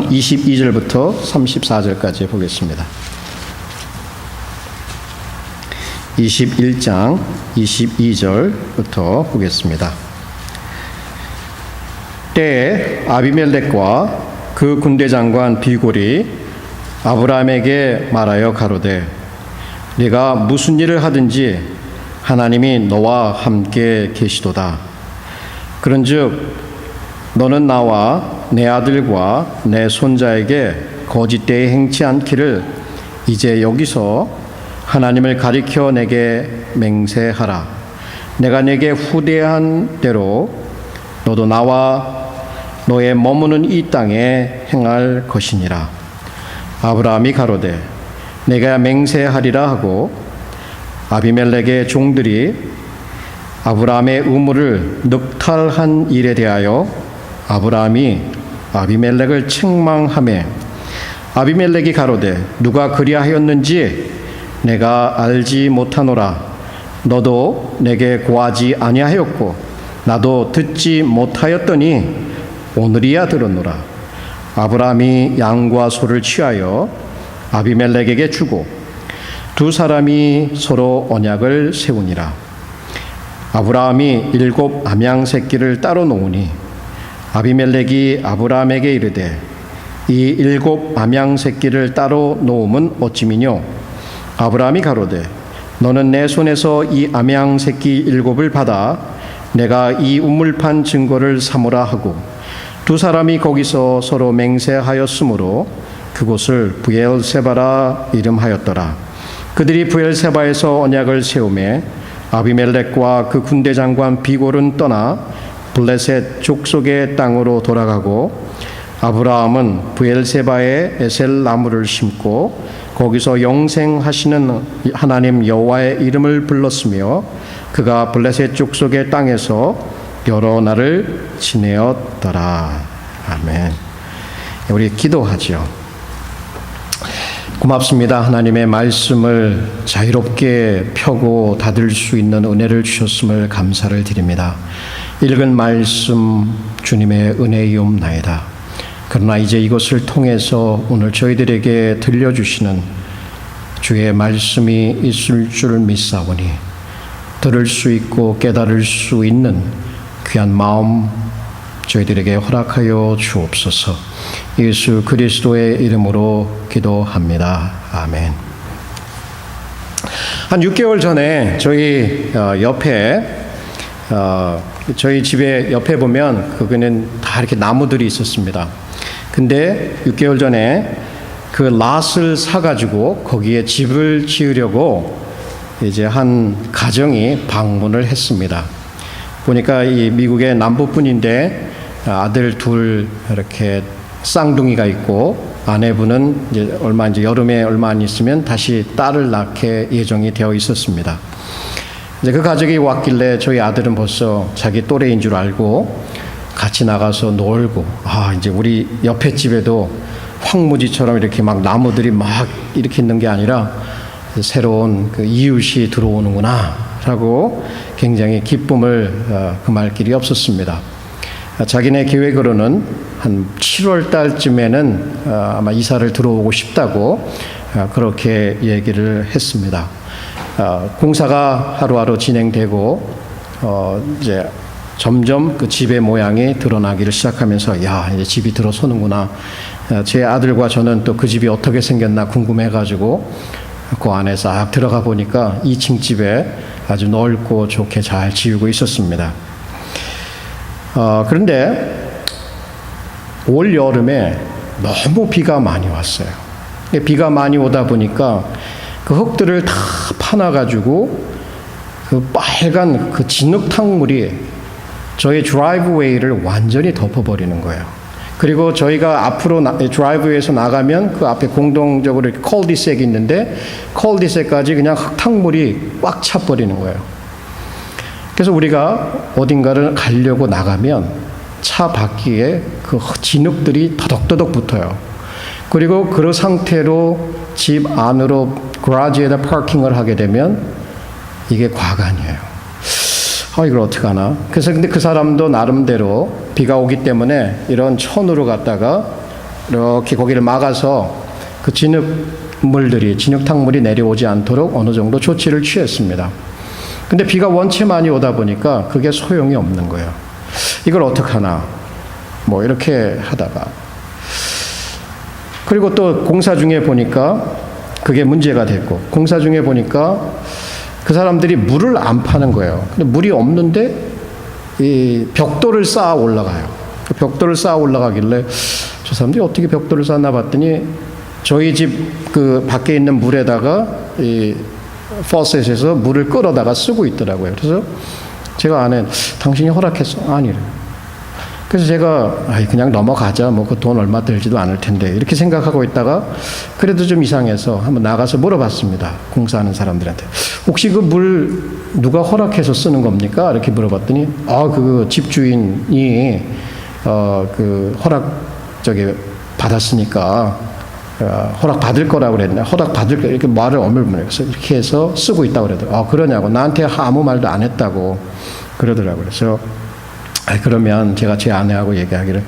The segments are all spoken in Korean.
22절부터 34절까지 보겠습니다. 21장 22절부터 보겠습니다. 때에 아비멜렉과 그 군대 장관 비골이 아브라함에게 말하여 가로되 네가 무슨 일을 하든지 하나님이 너와 함께 계시도다. 그런즉 너는 나와 내 아들과 내 손자에게 거짓되이 행치 않기를 이제 여기서 하나님을 가리켜 내게 맹세하라. 내가 내게 후대한 대로 너도 나와 너의 머무는 이 땅에 행할 것이니라. 아브라함이 가로되 내가 맹세하리라 하고 아비멜렉의 종들이 아브라함의 의무를 늑탈한 일에 대하여 아브라함이 아비멜렉을 책망하매 아비멜렉이 가로되 누가 그리하였는지 내가 알지 못하노라. 너도 내게 고하지 아니하였고 나도 듣지 못하였더니 오늘이야 들었노라. 아브라함이 양과 소를 취하여 아비멜렉에게 주고 두 사람이 서로 언약을 세우니라. 아브라함이 7 암양 새끼를 따로 놓으니 아비멜렉이 아브라함에게 이르되 이 7 암양 새끼를 따로 놓음은 어찌미뇨? 아브라함이 가로되 너는 내 손에서 이 암양 새끼 7을 받아 내가 이 우물판 증거를 삼으라 하고 두 사람이 거기서 서로 맹세하였으므로 그곳을 브엘세바라 이름하였더라. 그들이 브엘세바에서 언약을 세우매 아비멜렉과 그 군대 장관 비골은 떠나 블레셋 족속의 땅으로 돌아가고 아브라함은 브엘세바에 에셀 나무를 심고 거기서 영생하시는 하나님 여호와의 이름을 불렀으며 그가 블레셋 족속의 땅에서 여러 날을 지내었더라. 아멘. 우리 기도하죠. 고맙습니다. 하나님의 말씀을 자유롭게 펴고 닫을 수 있는 은혜를 주셨음을 감사를 드립니다. 읽은 말씀 주님의 은혜이옵나이다. 그러나 이제 이것을 통해서 오늘 저희들에게 들려주시는 주의 말씀이 있을 줄 믿사오니 들을 수 있고 깨달을 수 있는 귀한 마음 저희들에게 허락하여 주옵소서. 예수 그리스도의 이름으로 기도합니다. 아멘. 한 6개월 전에 저희 옆에 저희 집에 옆에 보면 거기는 다 이렇게 나무들이 있었습니다. 근데 6개월 전에 그 랏을 사가지고 거기에 집을 지으려고 이제 한 가정이 방문을 했습니다. 보니까 이 미국의 남부분인데 아들 둘 이렇게 쌍둥이가 있고 아내분은 이제 여름에 얼마 안 있으면 다시 딸을 낳게 예정이 되어 있었습니다. 이제 그 가족이 왔길래 저희 아들은 벌써 자기 또래인 줄 알고 같이 나가서 놀고 이제 우리 옆에 집에도 황무지처럼 이렇게 막 나무들이 막 이렇게 있는 게 아니라 새로운 그 이웃이 들어오는구나 라고 굉장히 기쁨을 금할 길이 없었습니다. 자기네 계획으로는 한 7월 달쯤에는 아마 이사를 들어오고 싶다고 그렇게 얘기를 했습니다. 공사가 하루하루 진행되고 이제 점점 그 집의 모양이 드러나기를 시작하면서 이제 집이 들어서는구나. 제 아들과 저는 또 그 집이 어떻게 생겼나 궁금해가지고 그 안에 싹 들어가 보니까 2층 집에 아주 넓고 좋게 잘 지우고 있었습니다. 그런데 올 여름에 너무 비가 많이 왔어요. 비가 많이 오다 보니까 그 흙들을 다 파놔가지고 그 빨간 그 진흙탕물이 저희 드라이브웨이를 완전히 덮어버리는 거예요. 그리고 저희가 앞으로 드라이브웨이에서 나가면 그 앞에 공동적으로 콜디색이 있는데 콜디색까지 그냥 흙탕물이 꽉 차버리는 거예요. 그래서 우리가 어딘가를 가려고 나가면 차 바퀴에 그 진흙들이 더덕더덕 붙어요. 그리고 그 상태로 집 안으로 그라지에다 파킹을 하게 되면 이게 과간이에요. 이걸 어떻게 하나? 그래서 근데 그 사람도 나름대로 비가 오기 때문에 이런 천으로 갖다가 이렇게 거기를 막아서 그 진흙탕물이 내려오지 않도록 어느 정도 조치를 취했습니다. 근데 비가 원체 많이 오다 보니까 그게 소용이 없는 거예요. 이걸 어떡하나 뭐 이렇게 하다가, 그리고 또 공사 중에 보니까 그게 문제가 됐고, 공사 중에 보니까 그 사람들이 물을 안 파는 거예요. 근데 물이 없는데 이 벽돌을 쌓아 올라가요. 그 벽돌을 쌓아 올라가길래 저 사람들이 어떻게 벽돌을 쌓나 봤더니 저희 집 그 밖에 있는 물에다가 이 퍼셋에서 물을 끌어다가 쓰고 있더라고요. 그래서 제가 안에 당신이 허락했어? 아니래. 그래서 제가 그냥 넘어가자, 뭐 그 돈 얼마 들지도 않을 텐데 이렇게 생각하고 있다가 그래도 좀 이상해서 한번 나가서 물어봤습니다. 공사하는 사람들한테 혹시 그 물 누가 허락해서 쓰는 겁니까? 이렇게 물어봤더니 그 집주인이 그 허락 받았으니까 허락 받을 거라고 그랬네. 허락 받을 거 이렇게 말을 어물머물 해서 이렇게 해서 쓰고 있다고 그러더라고요. 그러냐고. 나한테 아무 말도 안 했다고 그러더라고요. 그래서 그러면 제가 제 아내하고 얘기하기를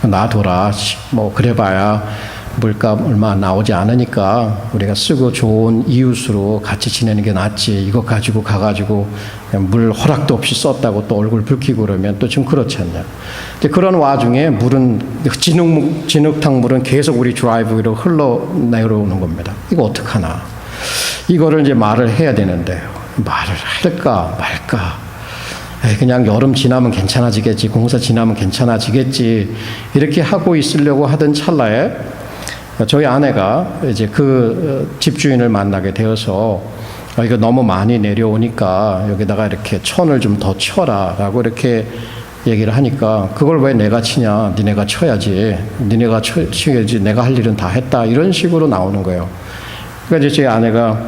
놔둬라. 뭐 그래봐야 물값 얼마 나오지 않으니까 우리가 쓰고 좋은 이웃으로 같이 지내는 게 낫지. 이거 가지고 가가지고 물 허락도 없이 썼다고 또 얼굴 붉히고 그러면 또 좀 그렇지 않냐. 그런 와중에 물은 진흙탕 물은 계속 우리 드라이브로 흘러내려오는 겁니다. 이거 어떡하나. 이거를 이제 말을 해야 되는데 말을 할까 말까. 그냥 여름 지나면 괜찮아지겠지. 공사 지나면 괜찮아지겠지. 이렇게 하고 있으려고 하던 찰나에 저희 아내가 이제 그 집주인을 만나게 되어서 이거 너무 많이 내려오니까 여기다가 이렇게 천을 좀 더 쳐라 라고 이렇게 얘기를 하니까 그걸 왜 내가 치냐. 니네가 쳐야지. 니네가 치야지. 내가 할 일은 다 했다. 이런 식으로 나오는 거예요. 그러니까 이제 제 아내가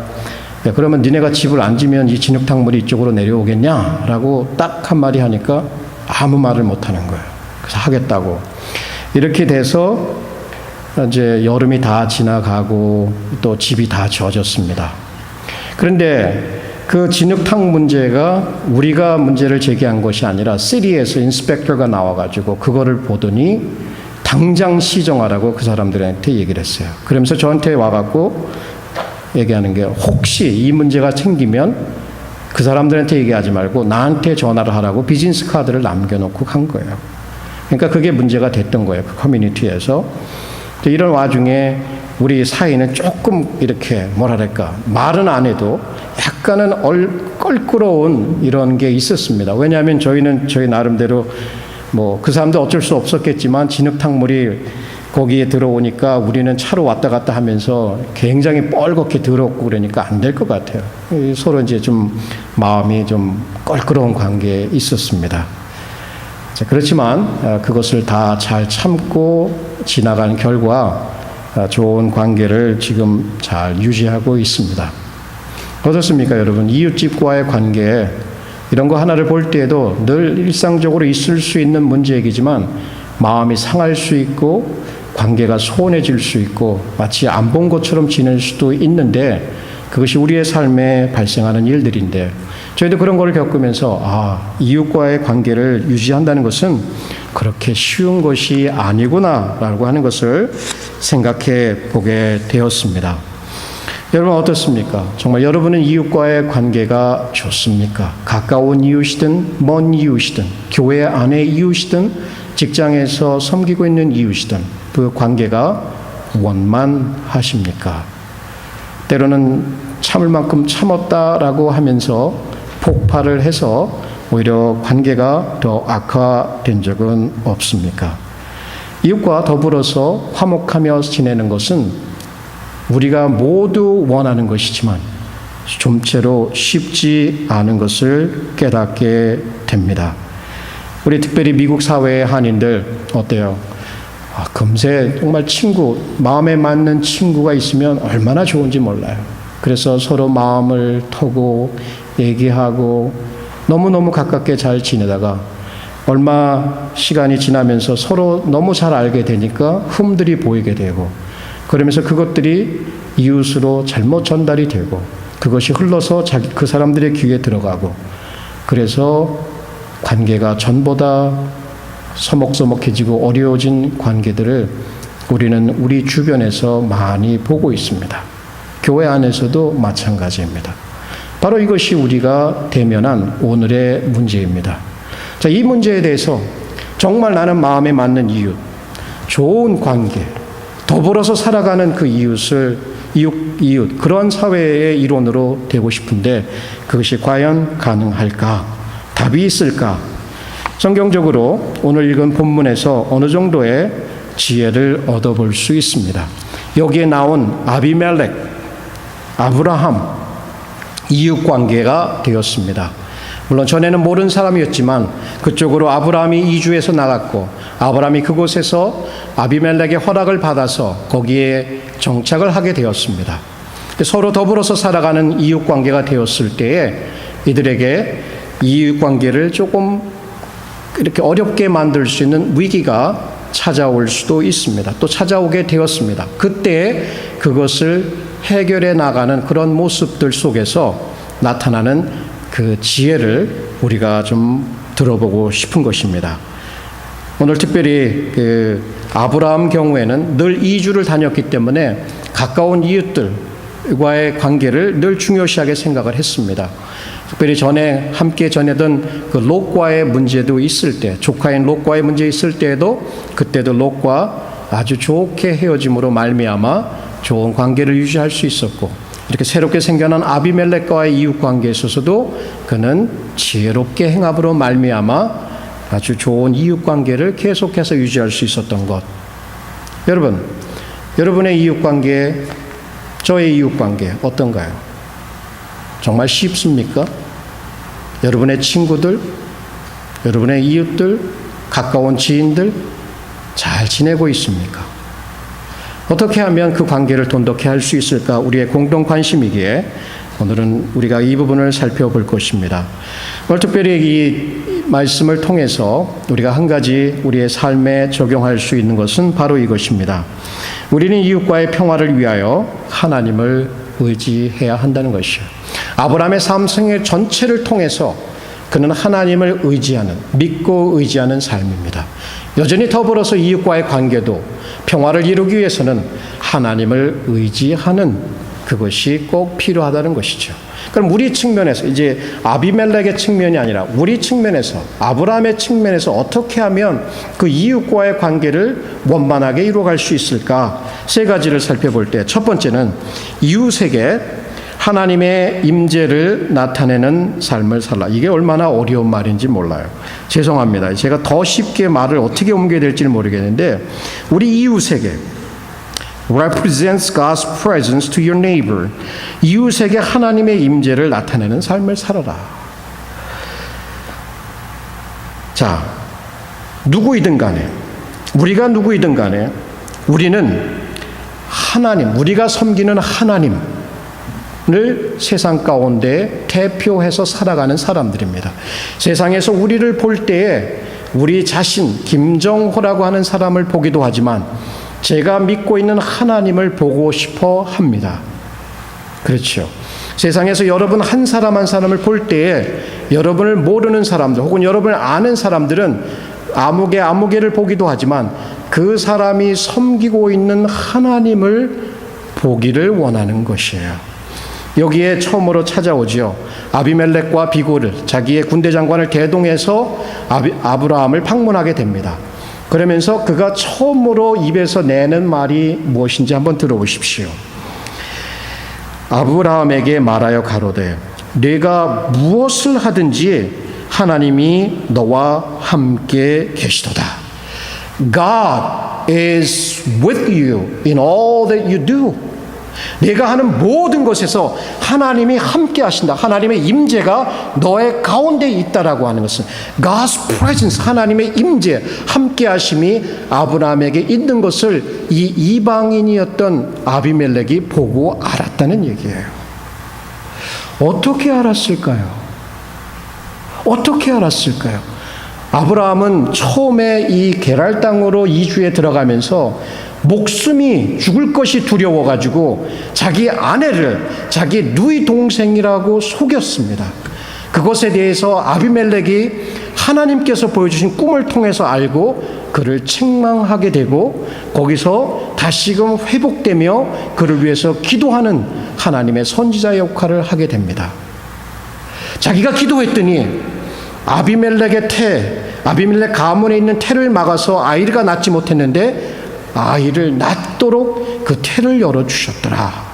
그러면 니네가 집을 안 지면 이 진흙탕물이 이쪽으로 내려오겠냐? 라고 딱 한마디 하니까 아무 말을 못 하는 거예요. 그래서 하겠다고. 이렇게 돼서 이제 여름이 다 지나가고 또 집이 다 젖었습니다. 그런데 그 진흙탕 문제가 우리가 문제를 제기한 것이 아니라 시리에서 인스펙터가 나와가지고 그거를 보더니 당장 시정하라고 그 사람들한테 얘기를 했어요. 그러면서 저한테 와갖고 얘기하는 게 혹시 이 문제가 생기면 그 사람들한테 얘기하지 말고 나한테 전화를 하라고 비즈니스 카드를 남겨놓고 간 거예요. 그러니까 그게 문제가 됐던 거예요. 그 커뮤니티에서. 이런 와중에 우리 사이는 조금 이렇게 뭐랄까 말은 안 해도 약간은 껄끄러운 이런 게 있었습니다. 왜냐하면 저희는 저희 나름대로 뭐 그 사람도 어쩔 수 없었겠지만 진흙탕물이 거기에 들어오니까 우리는 차로 왔다 갔다 하면서 굉장히 뻘겋게 더럽고 그러니까 안 될 것 같아요. 서로 이제 좀 마음이 좀 껄끄러운 관계에 있었습니다. 그렇지만 그것을 다 잘 참고 지나간 결과 좋은 관계를 지금 잘 유지하고 있습니다. 어떻습니까, 여러분? 이웃집과의 관계, 이런 거 하나를 볼 때에도 늘 일상적으로 있을 수 있는 문제이지만 마음이 상할 수 있고 관계가 소원해질 수 있고 마치 안 본 것처럼 지낼 수도 있는데 그것이 우리의 삶에 발생하는 일들인데 저희도 그런 걸 겪으면서 이웃과의 관계를 유지한다는 것은 그렇게 쉬운 것이 아니구나라고 하는 것을 생각해 보게 되었습니다. 여러분 어떻습니까? 정말 여러분은 이웃과의 관계가 좋습니까? 가까운 이웃이든 먼 이웃이든 교회 안의 이웃이든 직장에서 섬기고 있는 이웃이든 그 관계가 원만하십니까? 때로는 참을 만큼 참았다라고 하면서 폭발을 해서 오히려 관계가 더 악화된 적은 없습니까? 이웃과 더불어서 화목하며 지내는 것은 우리가 모두 원하는 것이지만 좀채로 쉽지 않은 것을 깨닫게 됩니다. 우리 특별히 미국 사회의 한인들 어때요? 금세 정말 마음에 맞는 친구가 있으면 얼마나 좋은지 몰라요. 그래서 서로 마음을 터고 얘기하고 너무너무 가깝게 잘 지내다가 얼마 시간이 지나면서 서로 너무 잘 알게 되니까 흠들이 보이게 되고 그러면서 그것들이 이웃으로 잘못 전달이 되고 그것이 흘러서 그 사람들의 귀에 들어가고 그래서 관계가 전보다 서먹서먹해지고 어려워진 관계들을 우리는 우리 주변에서 많이 보고 있습니다. 교회 안에서도 마찬가지입니다. 바로 이것이 우리가 대면한 오늘의 문제입니다. 자, 이 문제에 대해서 정말 나는 마음에 맞는 이웃, 좋은 관계, 더불어서 살아가는 그 이웃, 그런 사회의 일원으로 되고 싶은데 그것이 과연 가능할까? 답이 있을까? 성경적으로 오늘 읽은 본문에서 어느 정도의 지혜를 얻어볼 수 있습니다. 여기에 나온 아비멜렉, 아브라함, 이웃관계가 되었습니다. 물론 전에는 모르는 사람이었지만 그쪽으로 아브라함이 이주해서 나갔고 아브라함이 그곳에서 아비멜렉의 허락을 받아서 거기에 정착을 하게 되었습니다. 서로 더불어서 살아가는 이웃관계가 되었을 때에 이들에게 이웃관계를 조금 이렇게 어렵게 만들 수 있는 위기가 찾아올 수도 있습니다. 또 찾아오게 되었습니다. 그때 그것을 해결해 나가는 그런 모습들 속에서 나타나는 그 지혜를 우리가 좀 들어보고 싶은 것입니다. 오늘 특별히 그 아브라함 경우에는 늘 이주를 다녔기 때문에 가까운 이웃들과의 관계를 늘 중요시하게 생각을 했습니다. 특별히 전에 함께 전하던 그 롯과의 문제도 있을 때, 조카인 롯과의 문제 있을 때에도 그때도 롯과 아주 좋게 헤어짐으로 말미암아 좋은 관계를 유지할 수 있었고 이렇게 새롭게 생겨난 아비멜렉과의 이웃 관계에 있어서도 그는 지혜롭게 행함으로 말미암아 아주 좋은 이웃 관계를 계속해서 유지할 수 있었던 것. 여러분, 여러분의 이웃 관계, 저의 이웃 관계 어떤가요? 정말 쉽습니까? 여러분의 친구들, 여러분의 이웃들, 가까운 지인들 잘 지내고 있습니까? 어떻게 하면 그 관계를 돈독히 할 수 있을까? 우리의 공동 관심이기에 오늘은 우리가 이 부분을 살펴볼 것입니다. 오늘 특별히 이 말씀을 통해서 우리가 한 가지 우리의 삶에 적용할 수 있는 것은 바로 이것입니다. 우리는 이웃과의 평화를 위하여 하나님을 의지해야 한다는 것이에요. 아브라함의 삶생의 전체를 통해서 그는 하나님을 의지하는, 믿고 의지하는 삶입니다. 여전히 더불어서 이웃과의 관계도 평화를 이루기 위해서는 하나님을 의지하는 그것이 꼭 필요하다는 것이죠. 그럼 우리 측면에서 이제 아비멜렉의 측면이 아니라 우리 측면에서 아브라함의 측면에서 어떻게 하면 그 이웃과의 관계를 원만하게 이루어갈 수 있을까? 세 가지를 살펴볼 때 첫 번째는 이웃에게 하나님의 임재를 나타내는 삶을 살라. 이게 얼마나 어려운 말인지 몰라요. 죄송합니다. 제가 더 쉽게 말을 어떻게 옮겨야 될지는 모르겠는데 우리 이웃에게 represents God's presence to your neighbor. 이웃에게 하나님의 임재를 나타내는 삶을 살아라. 자, 누구이든 간에 우리가 누구이든 간에 우리는 하나님, 우리가 섬기는 하나님 을 세상 가운데 대표해서 살아가는 사람들입니다. 세상에서 우리를 볼 때에 우리 자신 김정호라고 하는 사람을 보기도 하지만 제가 믿고 있는 하나님을 보고 싶어 합니다. 그렇죠. 세상에서 여러분 한 사람 한 사람을 볼 때에 여러분을 모르는 사람들 혹은 여러분을 아는 사람들은 아무개를 보기도 하지만 그 사람이 섬기고 있는 하나님을 보기를 원하는 것이에요. 여기에 처음으로 찾아오지요. 아비멜렉과 비고를 자기의 군대 장관을 대동해서 아브라함을 방문하게 됩니다. 그러면서 그가 처음으로 입에서 내는 말이 무엇인지 한번 들어보십시오. 아브라함에게 말하여 가로되 네가 무엇을 하든지 하나님이 너와 함께 계시도다. God is with you in all that you do. 내가 하는 모든 것에서 하나님이 함께 하신다. 하나님의 임재가 너의 가운데 있다라고 하는 것은 God's presence, 하나님의 임재, 함께 하심이 아브라함에게 있는 것을 이 이방인이었던 아비멜렉이 보고 알았다는 얘기예요. 어떻게 알았을까요? 어떻게 알았을까요? 아브라함은 처음에 이 게랄 땅으로 이주에 들어가면서 목숨이 죽을 것이 두려워가지고 자기 아내를 자기 누이 동생이라고 속였습니다. 그것에 대해서 아비멜렉이 하나님께서 보여주신 꿈을 통해서 알고 그를 책망하게 되고 거기서 다시금 회복되며 그를 위해서 기도하는 하나님의 선지자의 역할을 하게 됩니다. 자기가 기도했더니 아비멜렉 가문에 있는 태를 막아서 아이가 낳지 못했는데 아이를 낳도록 그 태를 열어주셨더라.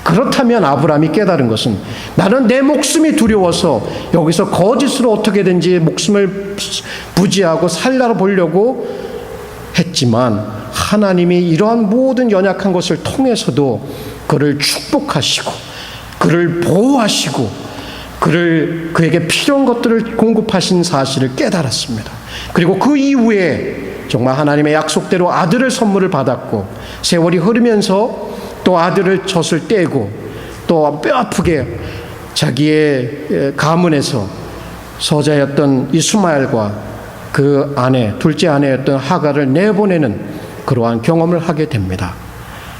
그렇다면 아브라함이 깨달은 것은 나는 내 목숨이 두려워서 여기서 거짓으로 어떻게든지 목숨을 부지하고 살려보려고 했지만 하나님이 이러한 모든 연약한 것을 통해서도 그를 축복하시고 그를 보호하시고 그에게 필요한 것들을 공급하신 사실을 깨달았습니다. 그리고 그 이후에 정말 하나님의 약속대로 아들을 선물을 받았고 세월이 흐르면서 또 아들을 젖을 떼고 또 뼈아프게 자기의 가문에서 서자였던 이스마엘과 그 아내, 둘째 아내였던 하갈을 내보내는 그러한 경험을 하게 됩니다.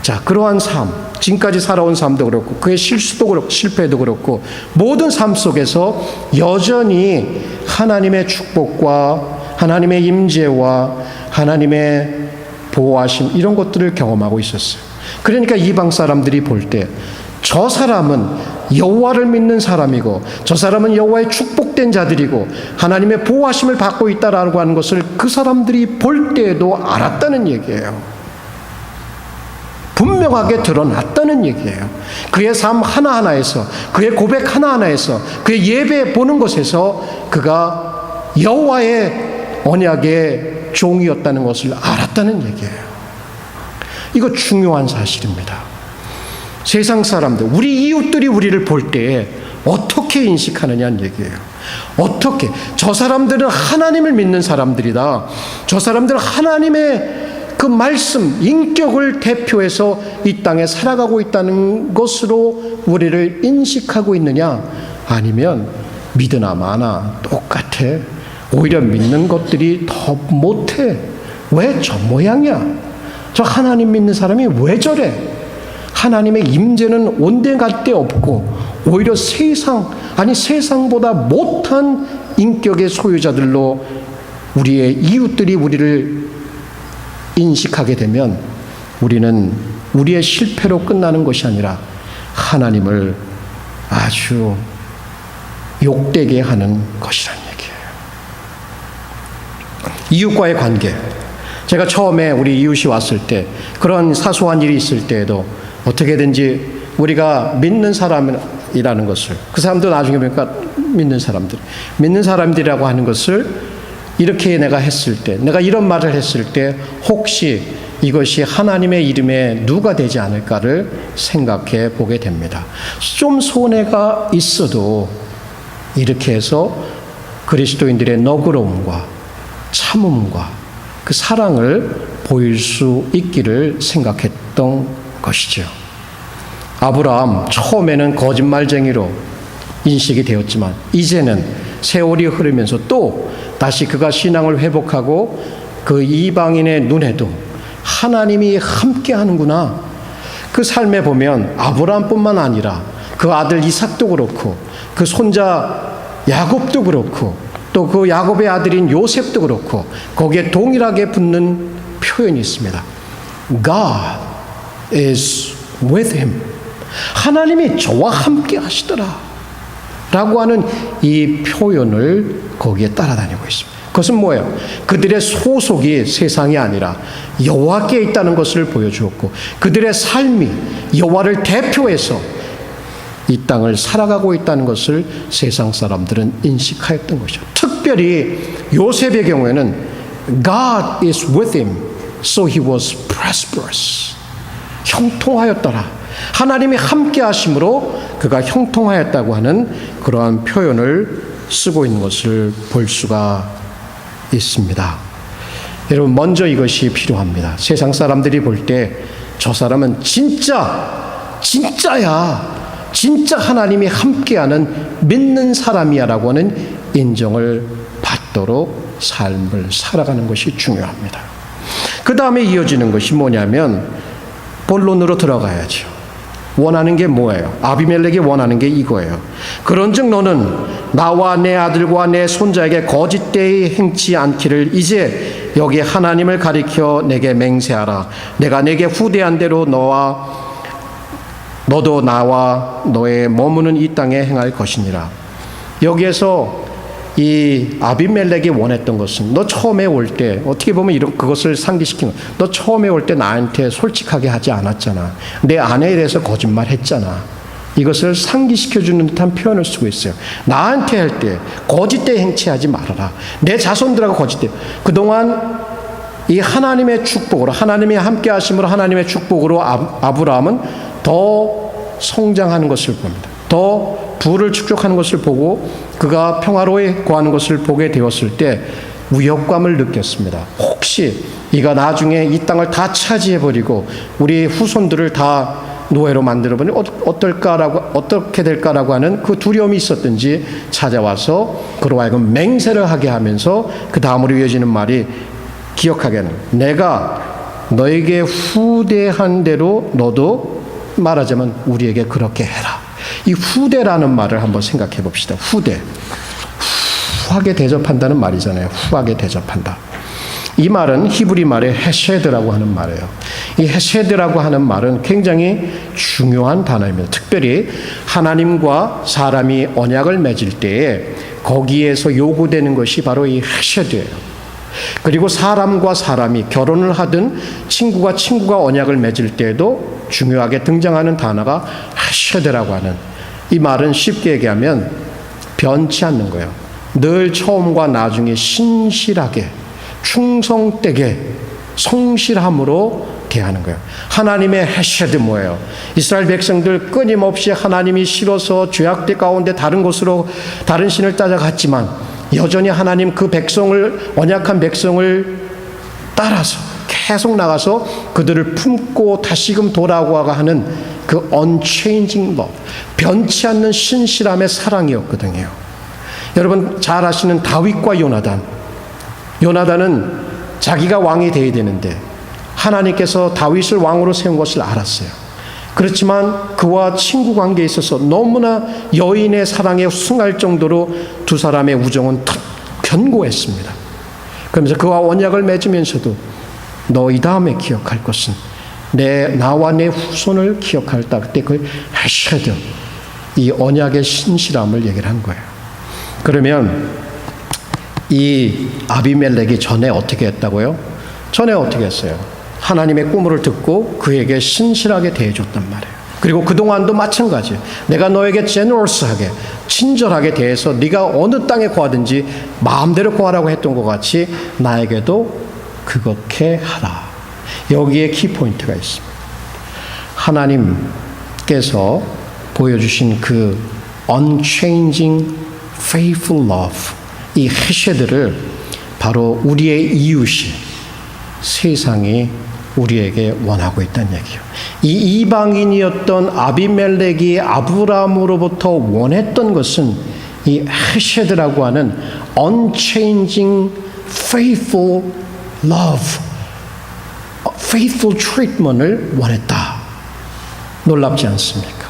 자, 그러한 삶, 지금까지 살아온 삶도 그렇고 그의 실수도 그렇고 실패도 그렇고 모든 삶 속에서 여전히 하나님의 축복과 하나님의 임재와 하나님의 보호하심 이런 것들을 경험하고 있었어요. 그러니까 이방 사람들이 볼 때 저 사람은 여호와를 믿는 사람이고 저 사람은 여호와의 축복된 자들이고 하나님의 보호하심을 받고 있다라고 하는 것을 그 사람들이 볼 때에도 알았다는 얘기예요. 분명하게 드러났다는 얘기예요. 그의 삶 하나하나에서 그의 고백 하나하나에서 그의 예배 보는 것에서 그가 여호와의 언약의 종이었다는 것을 알았다는 얘기예요. 이거 중요한 사실입니다. 세상 사람들, 우리 이웃들이 우리를 볼 때 어떻게 인식하느냐는 얘기예요. 어떻게? 저 사람들은 하나님을 믿는 사람들이다. 저 사람들은 하나님의 그 말씀, 인격을 대표해서 이 땅에 살아가고 있다는 것으로 우리를 인식하고 있느냐? 아니면 믿으나 마나 똑같아. 오히려 믿는 것들이 더 못해. 왜 저 모양이야? 저 하나님 믿는 사람이 왜 저래? 하나님의 임재는 온데간데 없고 오히려 세상보다 못한 인격의 소유자들로 우리의 이웃들이 우리를 인식하게 되면 우리는 우리의 실패로 끝나는 것이 아니라 하나님을 아주 욕되게 하는 것이라는 얘기예요. 이웃과의 관계. 제가 처음에 우리 이웃이 왔을 때 그런 사소한 일이 있을 때에도 어떻게든지 우리가 믿는 사람이라는 것을 그 사람도 나중에 보니까 믿는 사람들이라고 하는 것을 이렇게 내가 했을 때 내가 이런 말을 했을 때 혹시 이것이 하나님의 이름에 누가 되지 않을까를 생각해 보게 됩니다. 좀 손해가 있어도 이렇게 해서 그리스도인들의 너그러움과 참음과 그 사랑을 보일 수 있기를 생각했던 것이죠. 아브라함 처음에는 거짓말쟁이로 인식이 되었지만 이제는 세월이 흐르면서 또 다시 그가 신앙을 회복하고 그 이방인의 눈에도 하나님이 함께 하는구나. 그 삶에 보면 아브라함뿐만 아니라 그 아들 이삭도 그렇고 그 손자 야곱도 그렇고 또 그 야곱의 아들인 요셉도 그렇고 거기에 동일하게 붙는 표현이 있습니다. God is with him. 하나님이 저와 함께 하시더라 라고 하는 이 표현을 거기에 따라다니고 있습니다. 그것은 뭐예요? 그들의 소속이 세상이 아니라 여호와께 있다는 것을 보여주었고 그들의 삶이 여호와를 대표해서 이 땅을 살아가고 있다는 것을 세상 사람들은 인식하였던 것이죠. 특별히 요셉의 경우에는 God is with him, so he was prosperous. 형통하였더라. 하나님이 함께 하심으로 그가 형통하였다고 하는 그러한 표현을 쓰고 있는 것을 볼 수가 있습니다. 여러분, 먼저 이것이 필요합니다. 세상 사람들이 볼 때 저 사람은 진짜야. 진짜 하나님이 함께하는 믿는 사람이야 라고 하는 인정을 받도록 삶을 살아가는 것이 중요합니다. 그 다음에 이어지는 것이 뭐냐면 본론으로 들어가야죠. 원하는 게 뭐예요? 아비멜렉이 원하는 게 이거예요. 그런즉 너는 나와 내 아들과 내 손자에게 거짓되이 행치 않기를 이제 여기 하나님을 가리켜 내게 맹세하라. 내가 내게 후대한 대로 너도 나와 너의 머무는 이 땅에 행할 것이니라. 여기에서 이 아비멜렉이 원했던 것은, 너 처음에 올 때 어떻게 보면 그것을 상기시킨 거야. 너 처음에 올 때 나한테 솔직하게 하지 않았잖아. 내 아내에 대해서 거짓말했잖아. 이것을 상기시켜주는 듯한 표현을 쓰고 있어요. 나한테 할 때 거짓되 행치하지 말아라. 내 자손들하고 거짓되. 그동안 이 하나님의 축복으로, 하나님이 함께 하심으로 하나님의 축복으로 아브라함은 더 성장하는 것을 봅니다. 더 부를 축적하는 것을 보고 그가 평화로이 거하는 것을 보게 되었을 때 위협감을 느꼈습니다. 혹시 이가 나중에 이 땅을 다 차지해버리고 우리 후손들을 다 노예로 만들어버리니 어떻게 될까라고 하는 그 두려움이 있었든지 찾아와서 그로 하여금 맹세를 하게 하면서 그 다음으로 이어지는 말이 기억하게 하는, 내가 너에게 후대한 대로 너도 말하자면 우리에게 그렇게 해라. 이 후대라는 말을 한번 생각해 봅시다. 후대. 후하게 대접한다는 말이잖아요. 후하게 대접한다. 이 말은 히브리 말의 헤세드라고 하는 말이에요. 이 헤세드라고 하는 말은 굉장히 중요한 단어입니다. 특별히 하나님과 사람이 언약을 맺을 때에 거기에서 요구되는 것이 바로 이 헤세드예요. 그리고 사람과 사람이 결혼을 하든 친구가 언약을 맺을 때에도 중요하게 등장하는 단어가 헤세드라고 하는, 이 말은 쉽게 얘기하면 변치 않는 거예요. 늘 처음과 나중에 신실하게 충성되게 성실함으로 대하는 거예요. 하나님의 헤세드 뭐예요? 이스라엘 백성들 끊임없이 하나님이 싫어서 죄악된 가운데 다른 신을 따라갔지만 여전히 하나님 그 백성을, 언약한 백성을 따라서 계속 나가서 그들을 품고 다시금 돌아오고 하는 그 unchanging love, 변치 않는 신실함의 사랑이었거든요. 여러분 잘 아시는 다윗과 요나단은 자기가 왕이 되어야 되는데 하나님께서 다윗을 왕으로 세운 것을 알았어요. 그렇지만 그와 친구 관계에 있어서 너무나 여인의 사랑에 숭할 정도로 두 사람의 우정은 견고했습니다. 그러면서 그와 언약을 맺으면서도 너 이 다음에 기억할 것은 나와 내 후손을 기억할다. 그때 그 헤세드, 이 언약의 신실함을 얘기를 한 거예요. 그러면 이 아비멜렉이 전에 어떻게 했다고요? 전에 어떻게 했어요? 하나님의 꿈을 듣고 그에게 신실하게 대해줬단 말이에요. 그리고 그동안도 마찬가지예요. 내가 너에게 제너러스하게, 친절하게 대해서 네가 어느 땅에 거하든지 마음대로 거하라고 했던 것 같이 나에게도 그렇게 하라. 여기에 키포인트가 있습니다. 하나님께서 보여주신 그 unchanging faithful love, 이 헤세드를 바로 우리의 이웃이, 세상이 우리에게 원하고 있다는 얘기예요. 이 이방인이었던 아비멜렉이 아브라함으로부터 원했던 것은 이 헤세드라고 하는 unchanging faithful love, faithful treatment을 원했다. 놀랍지 않습니까?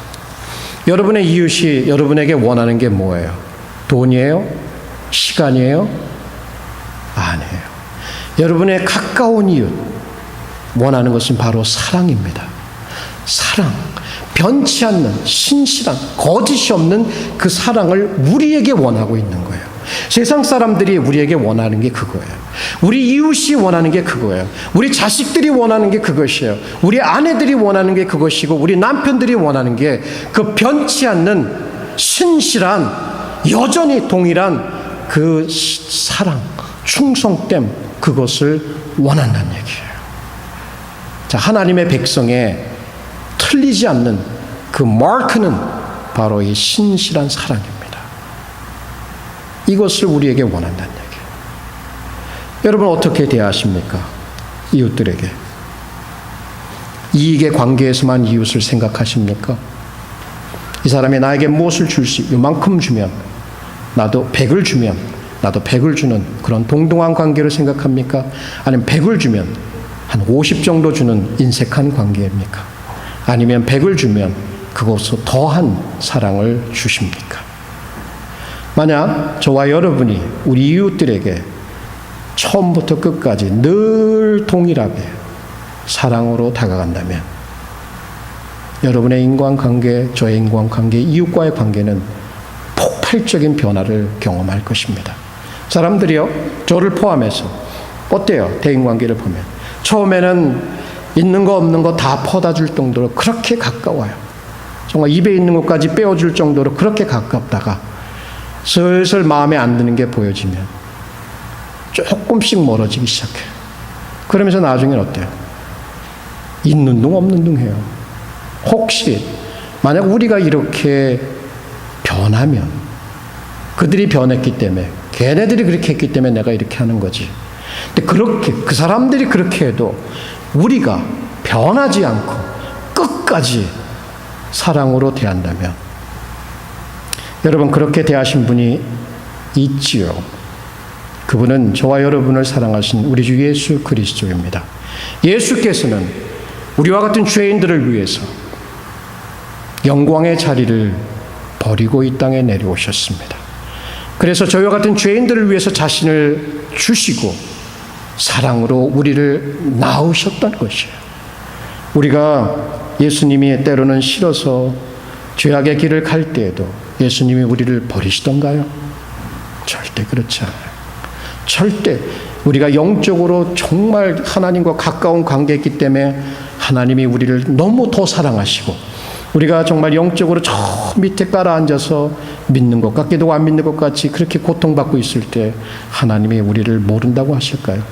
여러분의 이웃이 여러분에게 원하는 게 뭐예요? 돈이에요? 시간이에요? 아니에요. 여러분의 가까운 이웃 원하는 것은 바로 사랑입니다. 사랑, 변치 않는 신실한, 거짓이 없는 그 사랑을 우리에게 원하고 있는 거예요. 세상 사람들이 우리에게 원하는 게 그거예요. 우리 이웃이 원하는 게 그거예요. 우리 자식들이 원하는 게 그것이에요. 우리 아내들이 원하는 게 그것이고 우리 남편들이 원하는 게 그 변치 않는 신실한, 여전히 동일한 그 사랑, 충성됨, 그것을 원한다는 얘기예요. 자, 하나님의 백성에 틀리지 않는 그 마크는 바로 이 신실한 사랑입니다. 이것을 우리에게 원한다는 얘기예요. 여러분 어떻게 대하십니까? 이웃들에게. 이익의 관계에서만 이웃을 생각하십니까? 이 사람이 나에게 무엇을 줄 수, 이만큼 주면 나도 100을 주면 나도 100을 주는 그런 동등한 관계를 생각합니까? 아니면 100을 주면 한 50 정도 주는 인색한 관계입니까? 아니면 100을 주면 그것으로 더한 사랑을 주십니까? 만약 저와 여러분이 우리 이웃들에게 처음부터 끝까지 늘 동일하게 사랑으로 다가간다면 여러분의 인간관계, 저의 인간관계, 이웃과의 관계는 폭발적인 변화를 경험할 것입니다. 사람들이요, 저를 포함해서 어때요? 대인관계를 보면 처음에는 있는 거 없는 거 다 퍼다 줄 정도로 그렇게 가까워요. 정말 입에 있는 것까지 빼어줄 정도로 그렇게 가깝다가 슬슬 마음에 안 드는 게 보여지면 조금씩 멀어지기 시작해요. 그러면서 나중엔 어때요? 있는 둥 없는 둥 해요. 혹시 만약 우리가 이렇게 변하면 그들이 변했기 때문에, 걔네들이 그렇게 했기 때문에 내가 이렇게 하는 거지. 근데 그렇게 그 사람들이 그렇게 해도 우리가 변하지 않고 끝까지 사랑으로 대한다면, 여러분 그렇게 대하신 분이 있지요. 그분은 저와 여러분을 사랑하신 우리 주 예수 그리스도입니다. 예수께서는 우리와 같은 죄인들을 위해서 영광의 자리를 버리고 이 땅에 내려오셨습니다. 그래서 저희와 같은 죄인들을 위해서 자신을 주시고 사랑으로 우리를 낳으셨던 것이에요. 우리가 예수님이 때로는 싫어서 죄악의 길을 갈 때에도 예수님이 우리를 버리시던가요? 절대 그렇지 않아요. 절대. 우리가 영적으로 정말 하나님과 가까운 관계이기 때문에 하나님이 우리를 너무 더 사랑하시고, 우리가 정말 영적으로 저 밑에 깔아앉아서 믿는 것 같기도 안 믿는 것 같이 그렇게 고통받고 있을 때 하나님이 우리를 모른다고 하실까요?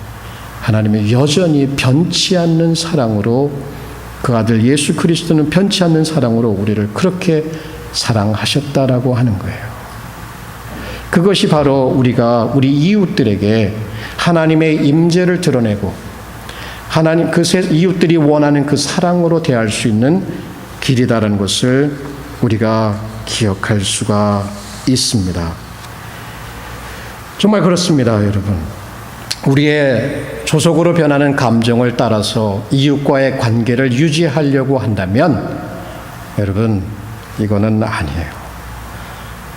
하나님이 여전히 변치 않는 사랑으로, 그 아들 예수 그리스도는 변치 않는 사랑으로 우리를 그렇게 사랑하셨다라고 하는 거예요. 그것이 바로 우리가 우리 이웃들에게 하나님의 임재를 드러내고 하나님 그 이웃들이 원하는 그 사랑으로 대할 수 있는 길이다라는 것을 우리가 기억할 수가 있습니다. 정말 그렇습니다, 여러분. 우리의 조속으로 변하는 감정을 따라서 이웃과의 관계를 유지하려고 한다면 여러분 이거는 아니에요.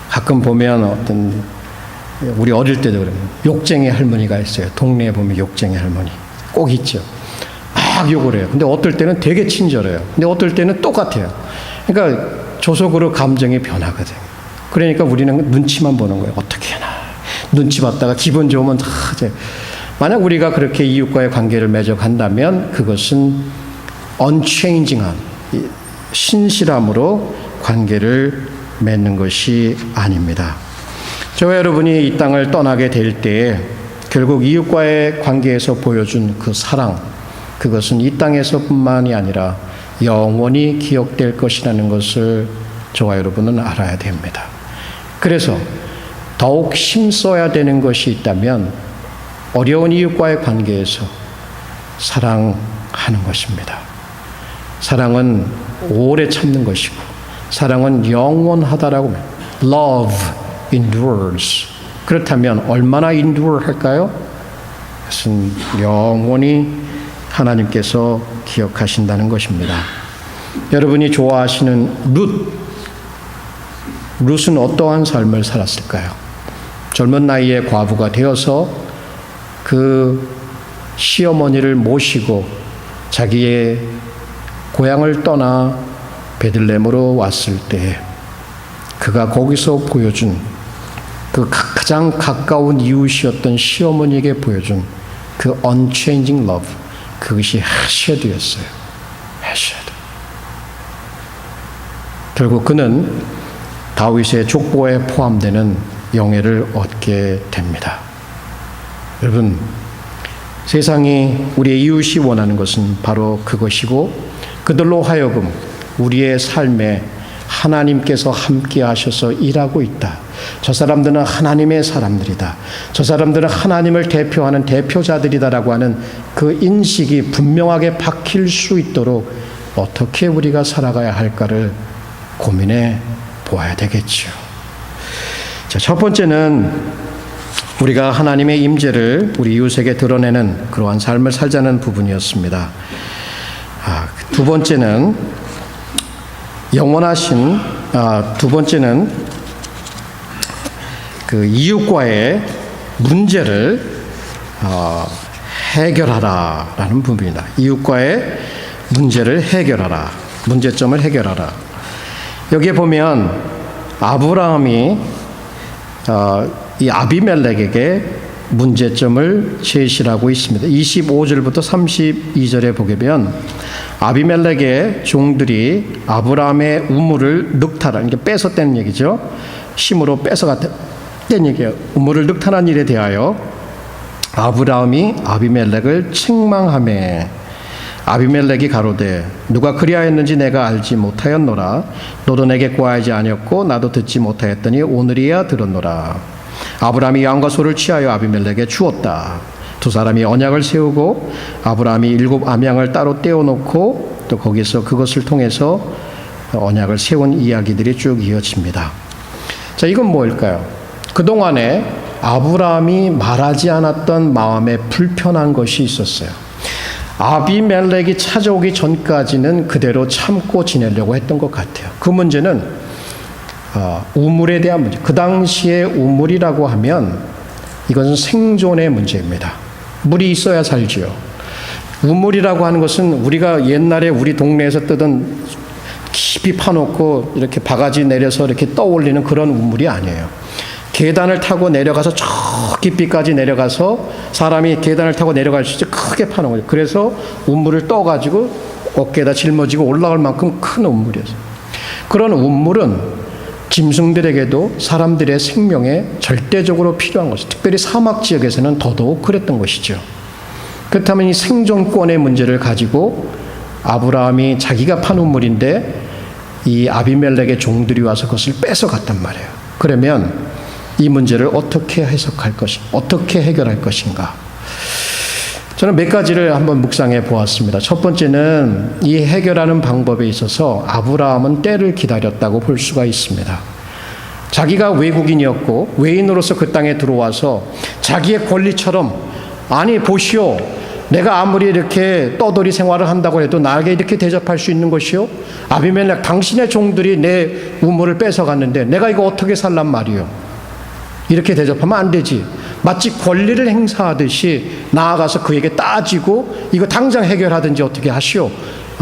가끔 보면 어떤, 우리 어릴 때도 그러면 욕쟁이 할머니가 있어요. 동네에 보면 욕쟁이 할머니 꼭 있죠. 막 욕을 해요. 근데 어떨 때는 되게 친절해요. 근데 어떨 때는 똑같아요. 그러니까 조속으로 감정이 변하거든요. 그러니까 우리는 눈치만 보는 거예요. 어떻게 하나. 눈치 봤다가 기분 좋으면 다 이제, 만약 우리가 그렇게 이웃과의 관계를 맺어간다면 그것은 unchanging한 신실함으로 관계를 맺는 것이 아닙니다. 저와 여러분이 이 땅을 떠나게 될 때에 결국 이웃과의 관계에서 보여준 그 사랑, 그것은 이 땅에서뿐만이 아니라 영원히 기억될 것이라는 것을 저와 여러분은 알아야 됩니다. 그래서 더욱 힘써야 되는 것이 있다면 어려운 이웃과의 관계에서 사랑하는 것입니다. 사랑은 오래 참는 것이고 사랑은 영원하다라고 합니다. Love endures. 그렇다면 얼마나 endure 할까요? 그것은 영원히 하나님께서 기억하신다는 것입니다. 여러분이 좋아하시는 룻은 어떠한 삶을 살았을까요? 젊은 나이에 과부가 되어서 그 시어머니를 모시고 자기의 고향을 떠나 베들레헴으로 왔을 때 그가 거기서 보여준 그 가장 가까운 이웃이었던 시어머니에게 보여준 그 unchanging love, 그것이 헤셰드였어요. 헤셰드. 결국 그는 다윗의 족보에 포함되는 영예를 얻게 됩니다. 여러분, 세상이 우리의 이웃이 원하는 것은 바로 그것이고, 그들로 하여금 우리의 삶에 하나님께서 함께 하셔서 일하고 있다. 저 사람들은 하나님의 사람들이다. 저 사람들은 하나님을 대표하는 대표자들이다라고 하는 그 인식이 분명하게 박힐 수 있도록 어떻게 우리가 살아가야 할까를 고민해 보아야 되겠죠. 자, 첫 번째는 우리가 하나님의 임재를 우리 이웃에게 드러내는 그러한 삶을 살자는 부분이었습니다. 두 번째는 영원하신 두 번째는 그 이웃과의 문제를 해결하라라는 부분입니다. 이웃과의 문제를 해결하라. 문제점을 해결하라. 여기에 보면 아브라함이 이 아비멜렉에게 문제점을 제시하고 있습니다. 25절부터 32절에 보게 되면 아비멜렉의 종들이 아브라함의 우물을 늑탈한, 이게 뺏었다는 얘기죠. 힘으로 뺏어갔다는 얘기예요. 우물을 늑탈한 일에 대하여 아브라함이 아비멜렉을 책망하매 아비멜렉이 가로되 누가 그리하였는지 내가 알지 못하였노라. 너도 내게 구하지 아니었고 나도 듣지 못하였더니 오늘이야 들었노라. 아브라함이 양과 소를 취하여 아비멜렉에 주었다. 두 사람이 언약을 세우고 아브라함이 7 암양을 따로 떼어놓고 또 거기서 그것을 통해서 언약을 세운 이야기들이 쭉 이어집니다. 자, 이건 뭐일까요? 그동안에 아브라함이 말하지 않았던 마음에 불편한 것이 있었어요. 아비멜렉이 찾아오기 전까지는 그대로 참고 지내려고 했던 것 같아요. 그 문제는 우물에 대한 문제. 그 당시에 우물이라고 하면 이것은 생존의 문제입니다. 물이 있어야 살지요. 우물이라고 하는 것은 우리가 옛날에 우리 동네에서 뜨던 깊이 파놓고 이렇게 바가지 내려서 이렇게 떠올리는 그런 우물이 아니에요. 계단을 타고 내려가서 저 깊이까지 내려가서 사람이 계단을 타고 내려갈 수 있게 크게 파놓은 거예요. 그래서 우물을 떠가지고 어깨에다 짊어지고 올라갈 만큼 큰 우물이었어요. 그런 우물은 짐승들에게도 사람들의 생명에 절대적으로 필요한 것이죠. 특별히 사막 지역에서는 더더욱 그랬던 것이죠. 그렇다면 이 생존권의 문제를 가지고 아브라함이 자기가 판 우물인데 이 아비멜렉의 종들이 와서 그것을 뺏어갔단 말이에요. 그러면 이 문제를 어떻게 해석할 것인가, 어떻게 해결할 것인가. 저는 몇 가지를 한번 묵상해 보았습니다. 첫 번째는 이 해결하는 방법에 있어서 아브라함은 때를 기다렸다고 볼 수가 있습니다. 자기가 외국인이었고 외인으로서 그 땅에 들어와서 자기의 권리처럼, 아니 보시오, 내가 아무리 이렇게 떠돌이 생활을 한다고 해도 나에게 이렇게 대접할 수 있는 것이요? 아비멜렉 당신의 종들이 내 우물을 뺏어갔는데 내가 이거 어떻게 살란 말이요? 이렇게 대접하면 안 되지. 마치 권리를 행사하듯이 나아가서 그에게 따지고 이거 당장 해결하든지 어떻게 하시오?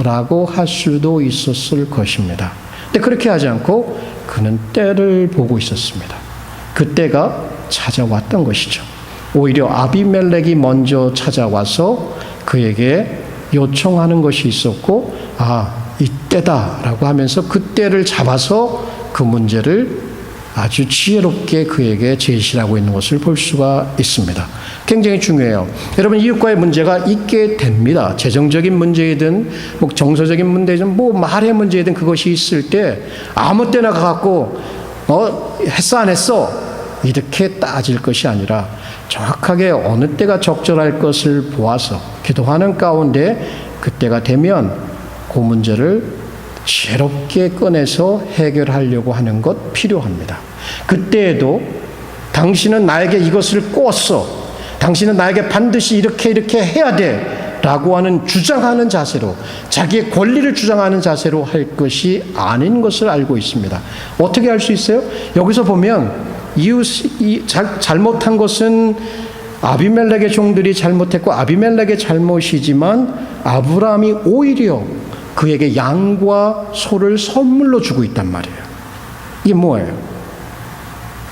라고 할 수도 있었을 것입니다. 근데 그렇게 하지 않고 그는 때를 보고 있었습니다. 그 때가 찾아왔던 것이죠. 오히려 아비멜렉이 먼저 찾아와서 그에게 요청하는 것이 있었고, 이때다라고 하면서 그 때를 잡아서 그 문제를 아주 지혜롭게 그에게 제시하고 있는 것을 볼 수가 있습니다. 굉장히 중요해요. 여러분, 이웃과의 문제가 있게 됩니다. 재정적인 문제이든 뭐 정서적인 문제이든 뭐 말의 문제이든 그것이 있을 때 아무 때나 가갖고 했어 안 했어 이렇게 따질 것이 아니라 정확하게 어느 때가 적절할 것을 보아서 기도하는 가운데 그때가 되면 그 문제를 지혜롭게 꺼내서 해결하려고 하는 것 필요합니다. 그때에도 당신은 나에게 이것을 꿨어, 당신은 나에게 반드시 이렇게 해야 돼 라고 하는 주장하는 자세로, 자기의 권리를 주장하는 자세로 할 것이 아닌 것을 알고 있습니다. 어떻게 할 수 있어요? 여기서 보면 잘못한 것은 아비멜렉의 종들이 잘못했고 아비멜렉의 잘못이지만 아브라함이 오히려 그에게 양과 소를 선물로 주고 있단 말이에요. 이게 뭐예요?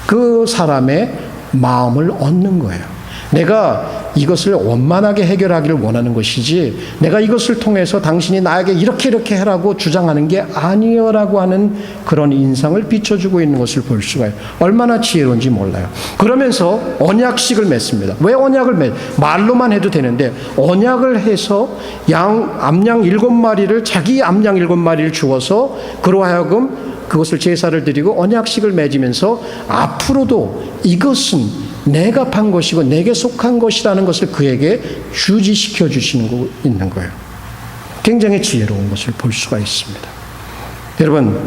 그 사람의 마음을 얻는 거예요. 내가 이것을 원만하게 해결하기를 원하는 것이지 내가 이것을 통해서 당신이 나에게 이렇게 해라고 주장하는 게 아니여라고 하는 그런 인상을 비춰주고 있는 것을 볼 수가 있어요. 얼마나 지혜로운지 몰라요. 그러면서 언약식을 맺습니다. 왜 언약을 말로만 해도 되는데 언약을 해서 암양 7마리를 자기 암양 7마리를 주어서 그로 하여금 그것을 제사를 드리고 언약식을 맺으면서 앞으로도 이것은 내가 판 것이고 내게 속한 것이라는 것을 그에게 주지시켜 주시는 있는 거예요. 굉장히 지혜로운 것을 볼 수가 있습니다. 여러분,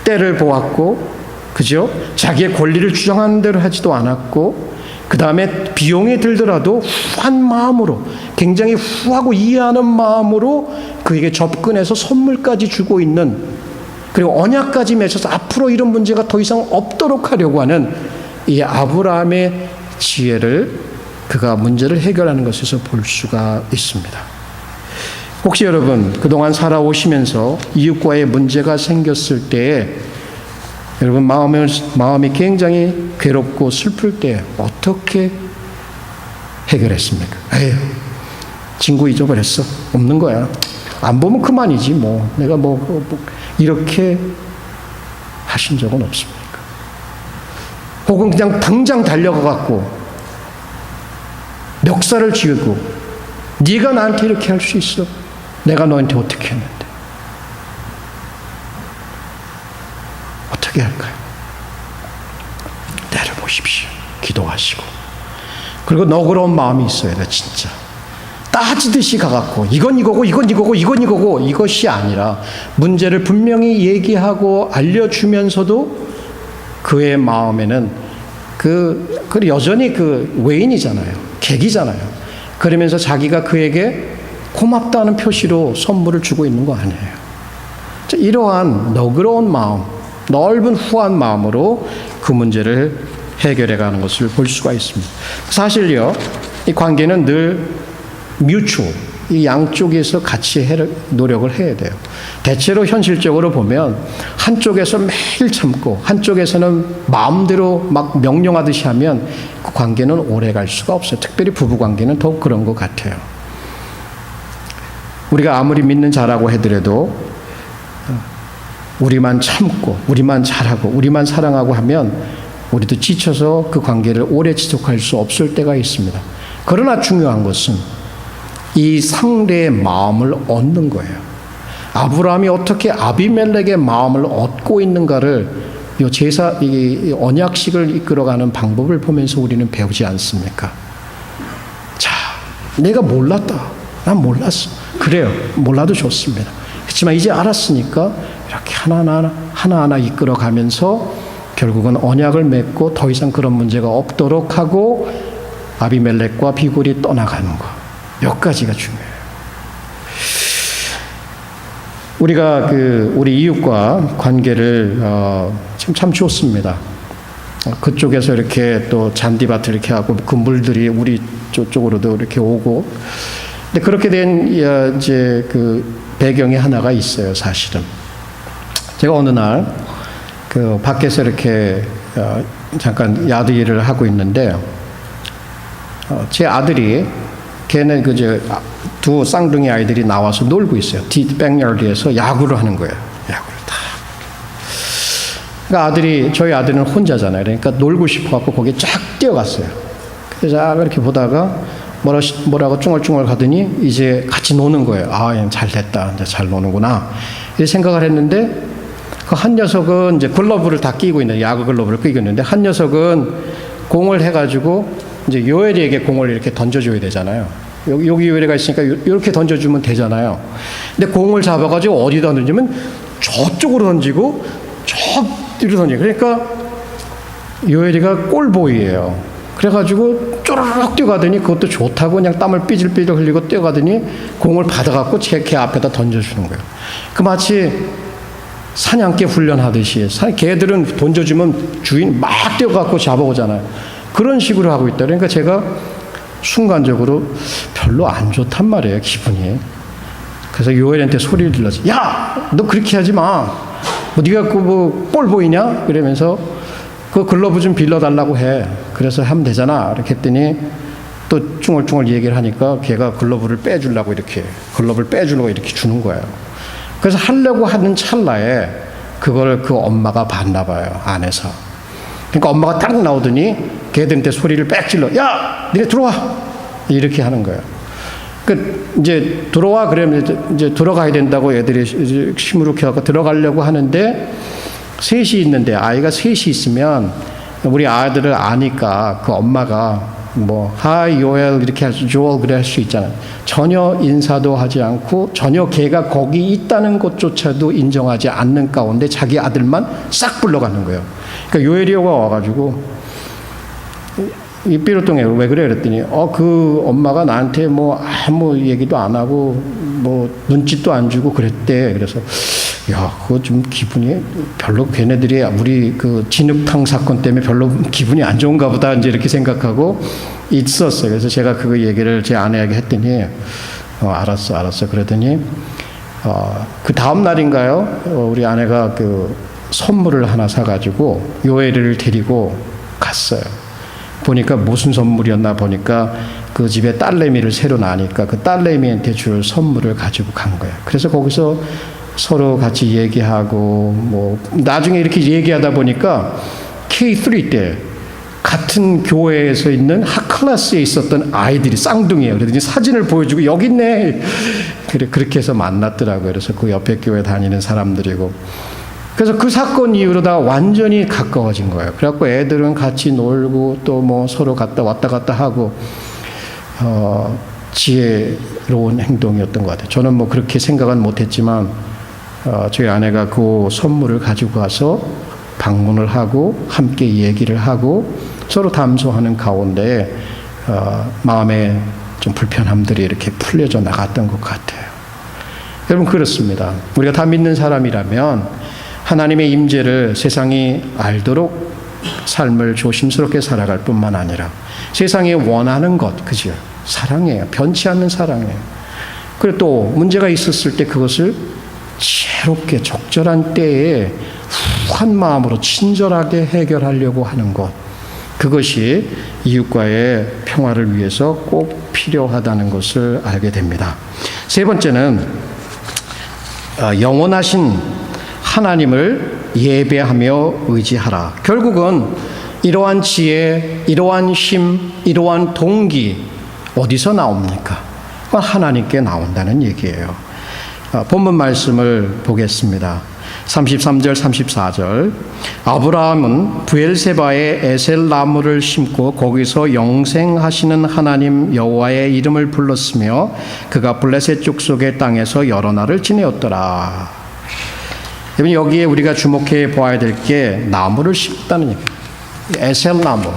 때를 보았고, 그죠? 자기의 권리를 주장하는 대로 하지도 않았고, 그 다음에 비용이 들더라도 후한 마음으로, 굉장히 후하고 이해하는 마음으로 그에게 접근해서 선물까지 주고 있는 그리고 언약까지 맺어서 앞으로 이런 문제가 더 이상 없도록 하려고 하는 이 아브라함의 지혜를 그가 문제를 해결하는 것에서 볼 수가 있습니다. 혹시 여러분 그동안 살아오시면서 이웃과의 문제가 생겼을 때에 여러분 마음이 굉장히 괴롭고 슬플 때 어떻게 해결했습니까? 에휴, 친구 잊어버렸어. 없는 거야. 안 보면 그만이지 뭐. 내가 이렇게 하신 적은 없습니까? 혹은 그냥 당장 달려가갖고 멱살을 쥐고 네가 나한테 이렇게 할 수 있어? 내가 너한테 어떻게 했는데? 어떻게 할까요? 내려보십시오. 기도하시고. 그리고 너그러운 마음이 있어야 돼, 진짜. 따지듯이 가갖고 이건 이거고 이건 이거고 이건 이거고 이것이 아니라 문제를 분명히 얘기하고 알려주면서도 그의 마음에는 그 여전히 그 외인이잖아요. 객이잖아요. 그러면서 자기가 그에게 고맙다는 표시로 선물을 주고 있는 거 아니에요. 이러한 너그러운 마음, 넓은 후한 마음으로 그 문제를 해결해 가는 것을 볼 수가 있습니다. 사실요, 이 관계는 늘 뮤추얼, 이 양쪽에서 같이 노력을 해야 돼요. 대체로 현실적으로 보면 한쪽에서 매일 참고 한쪽에서는 마음대로 막 명령하듯이 하면 그 관계는 오래 갈 수가 없어요. 특별히 부부 관계는 더욱 그런 것 같아요. 우리가 아무리 믿는 자라고 하더라도 우리만 참고 우리만 잘하고 우리만 사랑하고 하면 우리도 지쳐서 그 관계를 오래 지속할 수 없을 때가 있습니다. 그러나 중요한 것은 이 상대의 마음을 얻는 거예요. 아브라함이 어떻게 아비멜렉의 마음을 얻고 있는가를 이 언약식을 이끌어가는 방법을 보면서 우리는 배우지 않습니까? 자, 내가 몰랐다. 난 몰랐어. 그래요. 몰라도 좋습니다. 그렇지만 이제 알았으니까 이렇게 하나하나 이끌어가면서 결국은 언약을 맺고 더 이상 그런 문제가 없도록 하고 아비멜렉과 비굴이 떠나가는 것. 몇 가지가 중요해요. 우리가 우리 이웃과 관계를 지금 참 좋습니다. 그쪽에서 이렇게 또 잔디밭을 이렇게 하고 그 물들이 우리 쪽으로도 이렇게 오고. 근데 그렇게 된 이제 그 배경이 하나가 있어요, 사실은. 제가 어느 날 그 밖에서 이렇게 잠깐 야드 일을 하고 있는데 제 아들이 걔는 두 쌍둥이 아이들이 나와서 놀고 있어요. 백야드에서 야구를 하는 거예요. 야구를 다. 그러니까 저희 아들은 혼자잖아요. 그러니까 놀고 싶어갖고 거기에 쫙 뛰어갔어요. 그래서 이렇게 보다가 뭐라고 쭝얼쭝얼 가더니 이제 같이 노는 거예요. 아, 얘는 잘 됐다. 이제 잘 노는구나. 이렇게 생각을 했는데 그 한 녀석은 이제 글러브를 다 끼고 있는 야구 글러브를 끼고 있는데 한 녀석은 공을 해가지고 이제 요엘이에게 공을 이렇게 던져줘야 되잖아요. 여기 요엘이가 있으니까 이렇게 던져주면 되잖아요. 근데 공을 잡아가지고 어디다 던지면 저쪽으로 던지고 저뒤로 던지고. 그러니까 요엘이가 골보이예요. 그래가지고 쪼르륵 뛰어가더니 그것도 좋다고 그냥 땀을 삐질삐질 흘리고 뛰어가더니 공을 받아갖고 걔 앞에다 던져주는 거예요. 그 마치 사냥개 훈련하듯이 개들은 던져주면 주인 막 뛰어갖고 잡아오잖아요. 그런 식으로 하고 있다. 그러니까 제가 순간적으로 별로 안 좋단 말이에요, 기분이. 그래서 요엘한테 소리를 질렀어요. 야, 너 그렇게 하지 마. 네가 볼 보이냐? 그러면서 그 글러브 좀 빌려달라고 해. 그래서 하면 되잖아. 이렇게 했더니 또 쭝얼쭝얼 얘기를 하니까 걔가 글러브를 빼주려고 이렇게 주는 거예요. 그래서 하려고 하는 찰나에 그걸 그 엄마가 봤나 봐요, 안에서. 그러니까 엄마가 딱 나오더니 걔들한테 소리를 빽 질러. 야, 니네 들어와. 이렇게 하는 거예요. 이제 들어와 그러면 이제 들어가야 된다고 애들이 시무룩해 갖고 들어가려고 하는데 셋이 있는데 아이가 셋이 있으면 우리 아이들을 아니까 그 엄마가 하이 요엘 이렇게 할 수, 조엘 그래 할 수 있잖아요. 전혀 인사도 하지 않고 전혀 걔가 거기 있다는 것조차도 인정하지 않는 가운데 자기 아들만 싹 불러가는 거예요. 그러니까 요엘이가 와가지고 이 삐로똥에 왜 그래 그랬더니 그 엄마가 나한테 아무 얘기도 안 하고 눈짓도 안 주고 그랬대. 그래서 야, 그거 좀 기분이 별로 걔네들이 우리 그 진흙탕 사건 때문에 별로 기분이 안 좋은가 보다 이제 이렇게 생각하고 있었어요. 그래서 제가 그 얘기를 제 아내에게 했더니 알았어 그러더니 그 다음 날인가요? 우리 아내가 그 선물을 하나 사가지고 요엘이를 데리고 갔어요. 보니까 무슨 선물이었나 보니까 그 집에 딸내미를 새로 낳으니까 그 딸내미한테 줄 선물을 가지고 간 거예요. 그래서 거기서 서로 같이 얘기하고 뭐 나중에 이렇게 얘기하다 보니까 K3 때 같은 교회에서 있는 학클래스에 있었던 아이들이 쌍둥이에요. 그러더니 사진을 보여주고 여기 있네. 그렇게 해서 만났더라고요. 그래서 그 옆에 교회 다니는 사람들이고. 그래서 그 사건 이후로 다 완전히 가까워진 거예요. 그래갖고 애들은 같이 놀고 또 뭐 서로 왔다 갔다 하고 지혜로운 행동이었던 것 같아요. 저는 뭐 그렇게 생각은 못했지만 저희 아내가 그 선물을 가지고 가서 방문을 하고 함께 얘기를 하고 서로 담소하는 가운데 마음에 좀 불편함들이 이렇게 풀려져 나갔던 것 같아요. 여러분 그렇습니다. 우리가 다 믿는 사람이라면 하나님의 임재를 세상이 알도록 삶을 조심스럽게 살아갈 뿐만 아니라 세상이 원하는 것, 그죠? 사랑이에요. 변치 않는 사랑이에요. 그리고 또 문제가 있었을 때 그것을 지혜롭게 적절한 때에 한 마음으로 친절하게 해결하려고 하는 것, 그것이 이웃과의 평화를 위해서 꼭 필요하다는 것을 알게 됩니다. 세 번째는 영원하신 하나님을 예배하며 의지하라. 결국은 이러한 지혜, 이러한 힘, 이러한 동기 어디서 나옵니까? 하나님께 나온다는 얘기예요. 본문 말씀을 보겠습니다. 33절 34절 아브라함은 브엘세바에 에셀 나무를 심고 거기서 영생하시는 하나님 여호와의 이름을 불렀으며 그가 블레셋 족속의 땅에서 여러 날을 지내었더라. 여기에 우리가 주목해 보아야 될 게 나무를 심었다는 얘기예요. 에셀 나무,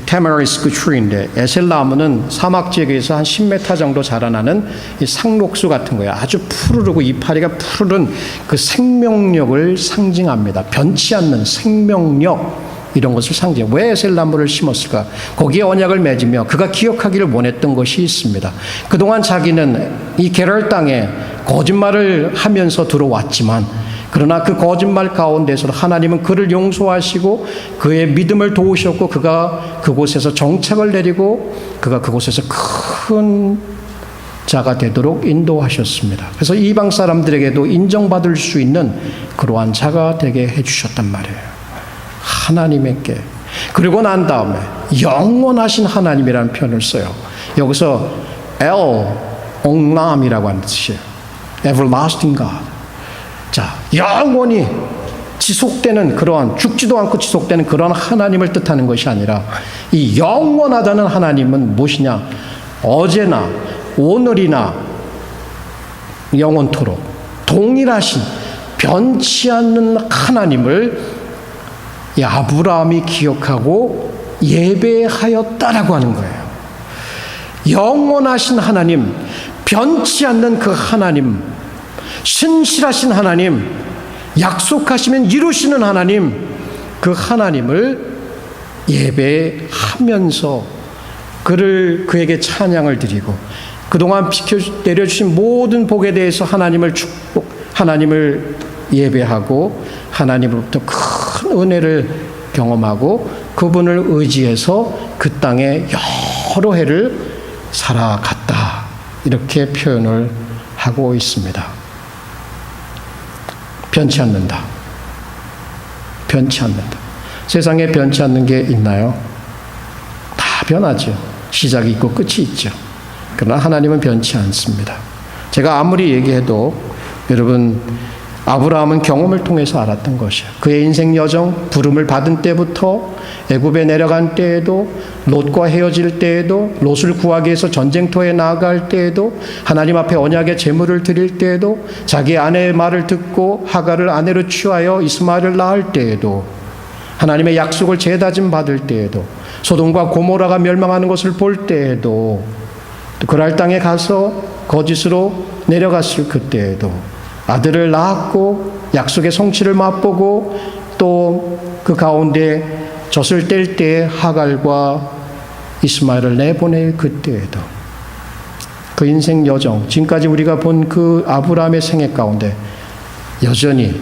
타마리스크 트리인데 에셀 나무는 사막 지역에서 한 10m 정도 자라나는 상록수 같은 거예요. 아주 푸르르고 이파리가 푸르른 그 생명력을 상징합니다. 변치 않는 생명력, 이런 것을 상징해요. 왜 에셀 나무를 심었을까? 거기에 언약을 맺으며 그가 기억하기를 원했던 것이 있습니다. 그동안 자기는 이 게랄 땅에 거짓말을 하면서 들어왔지만 그러나 그 거짓말 가운데서 하나님은 그를 용서하시고 그의 믿음을 도우셨고 그가 그곳에서 정착을 내리고 그가 그곳에서 큰 자가 되도록 인도하셨습니다. 그래서 이방 사람들에게도 인정받을 수 있는 그러한 자가 되게 해주셨단 말이에요. 하나님에게. 그리고 난 다음에 영원하신 하나님이라는 표현을 써요. 여기서 옹람이라고 하는 뜻이에요. Everlasting God. 자, 영원히 지속되는 그러한, 죽지도 않고 지속되는 그러한 하나님을 뜻하는 것이 아니라 이 영원하다는 하나님은 무엇이냐? 어제나 오늘이나 영원토록 동일하신 변치 않는 하나님을 이 아브라함이 기억하고 예배하였다라고 하는 거예요. 영원하신 하나님, 변치 않는 그 하나님, 신실하신 하나님, 약속하시면 이루시는 하나님, 그 하나님을 예배하면서 그에게 찬양을 드리고 그동안 내려주신 모든 복에 대해서 하나님을 예배하고 하나님으로부터 큰 은혜를 경험하고 그분을 의지해서 그 땅에 여러 해를 살아갔다. 이렇게 표현을 하고 있습니다. 변치 않는다. 변치 않는다. 세상에 변치 않는 게 있나요? 다 변하죠. 시작이 있고 끝이 있죠. 그러나 하나님은 변치 않습니다. 제가 아무리 얘기해도 여러분, 아브라함은 경험을 통해서 알았던 것이에요. 그의 인생 여정, 부름을 받은 때부터 애굽에 내려간 때에도, 롯과 헤어질 때에도, 롯을 구하기 위해서 전쟁터에 나아갈 때에도, 하나님 앞에 언약의 제물을 드릴 때에도, 자기 아내의 말을 듣고 하갈을 아내로 취하여 이스마엘을 낳을 때에도, 하나님의 약속을 재다짐 받을 때에도, 소돔과 고모라가 멸망하는 것을 볼 때에도, 또 그랄 땅에 가서 거짓으로 내려갔을 그때에도 아들을 낳았고 약속의 성취를 맛보고 또 그 가운데 젖을 뗄 때에 하갈과 이스마엘을 내보낼 그때에도 그 인생 여정, 지금까지 우리가 본 그 아브라함의 생애 가운데 여전히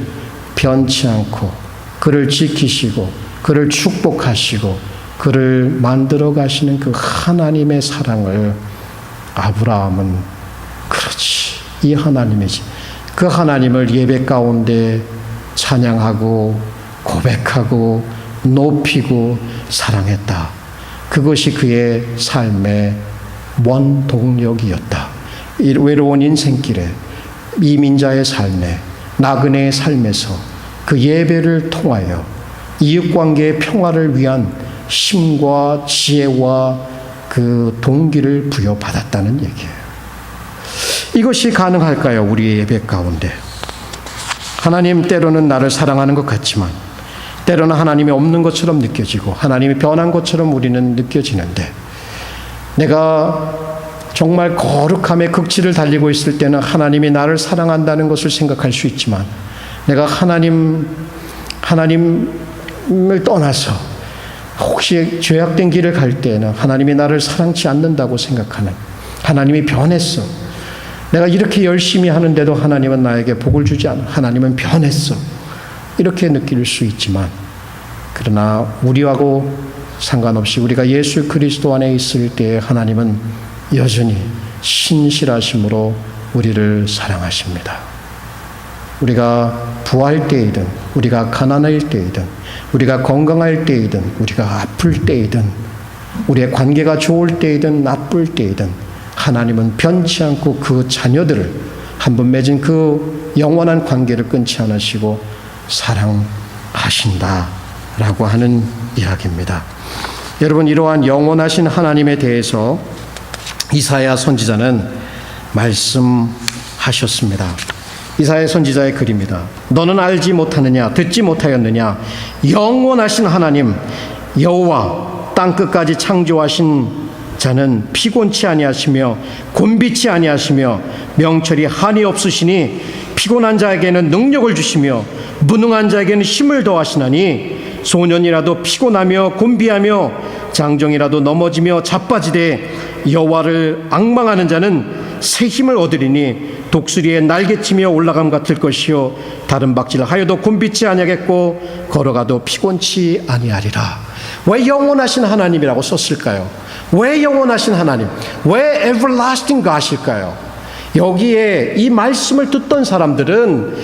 변치 않고 그를 지키시고 그를 축복하시고 그를 만들어 가시는 그 하나님의 사랑을 아브라함은 그렇지, 이 하나님이지, 그 하나님을 예배 가운데 찬양하고 고백하고 높이고 사랑했다. 그것이 그의 삶의 원동력이었다. 이 외로운 인생길에 이민자의 삶에 나그네의 삶에서 그 예배를 통하여 이웃관계의 평화를 위한 힘과 지혜와 그 동기를 부여받았다는 얘기예요. 이것이 가능할까요? 우리의 예배 가운데. 하나님 때로는 나를 사랑하는 것 같지만 때로는 하나님이 없는 것처럼 느껴지고 하나님이 변한 것처럼 우리는 느껴지는데, 내가 정말 거룩함의 극치를 달리고 있을 때는 하나님이 나를 사랑한다는 것을 생각할 수 있지만, 내가 하나님을 떠나서 혹시 죄악된 길을 갈 때에는 하나님이 나를 사랑치 않는다고 생각하는, 하나님이 변했어, 내가 이렇게 열심히 하는데도 하나님은 나에게 복을 주지 않아, 하나님은 변했어, 이렇게 느낄 수 있지만, 그러나 우리하고 상관없이 우리가 예수 그리스도 안에 있을 때 하나님은 여전히 신실하심으로 우리를 사랑하십니다. 우리가 부할 때이든 우리가 가난할 때이든 우리가 건강할 때이든 우리가 아플 때이든 우리의 관계가 좋을 때이든 나쁠 때이든 하나님은 변치 않고 그 자녀들을 한번 맺은 그 영원한 관계를 끊지 않으시고 사랑하신다라고 하는 이야기입니다. 여러분, 이러한 영원하신 하나님에 대해서 이사야 선지자는 말씀하셨습니다. 이사야 선지자의 글입니다. 너는 알지 못하느냐, 듣지 못하였느냐, 영원하신 하나님 여호와 땅끝까지 창조하신 자는 피곤치 아니하시며 곤비치 아니하시며 명철이 한이 없으시니 피곤한 자에게는 능력을 주시며 무능한 자에게는 힘을 더하시나니 소년이라도 피곤하며 곤비하며 장정이라도 넘어지며 자빠지되 여호와를 앙망하는 자는 새 힘을 얻으리니 독수리의 날개치며 올라감 같을 것이요 다른 박질을 하여도 곤비치 아니하겠고 걸어가도 피곤치 아니하리라. 왜 영원하신 하나님이라고 썼을까요? 왜 영원하신 하나님, 왜 everlasting God일까요? 여기에 이 말씀을 듣던 사람들은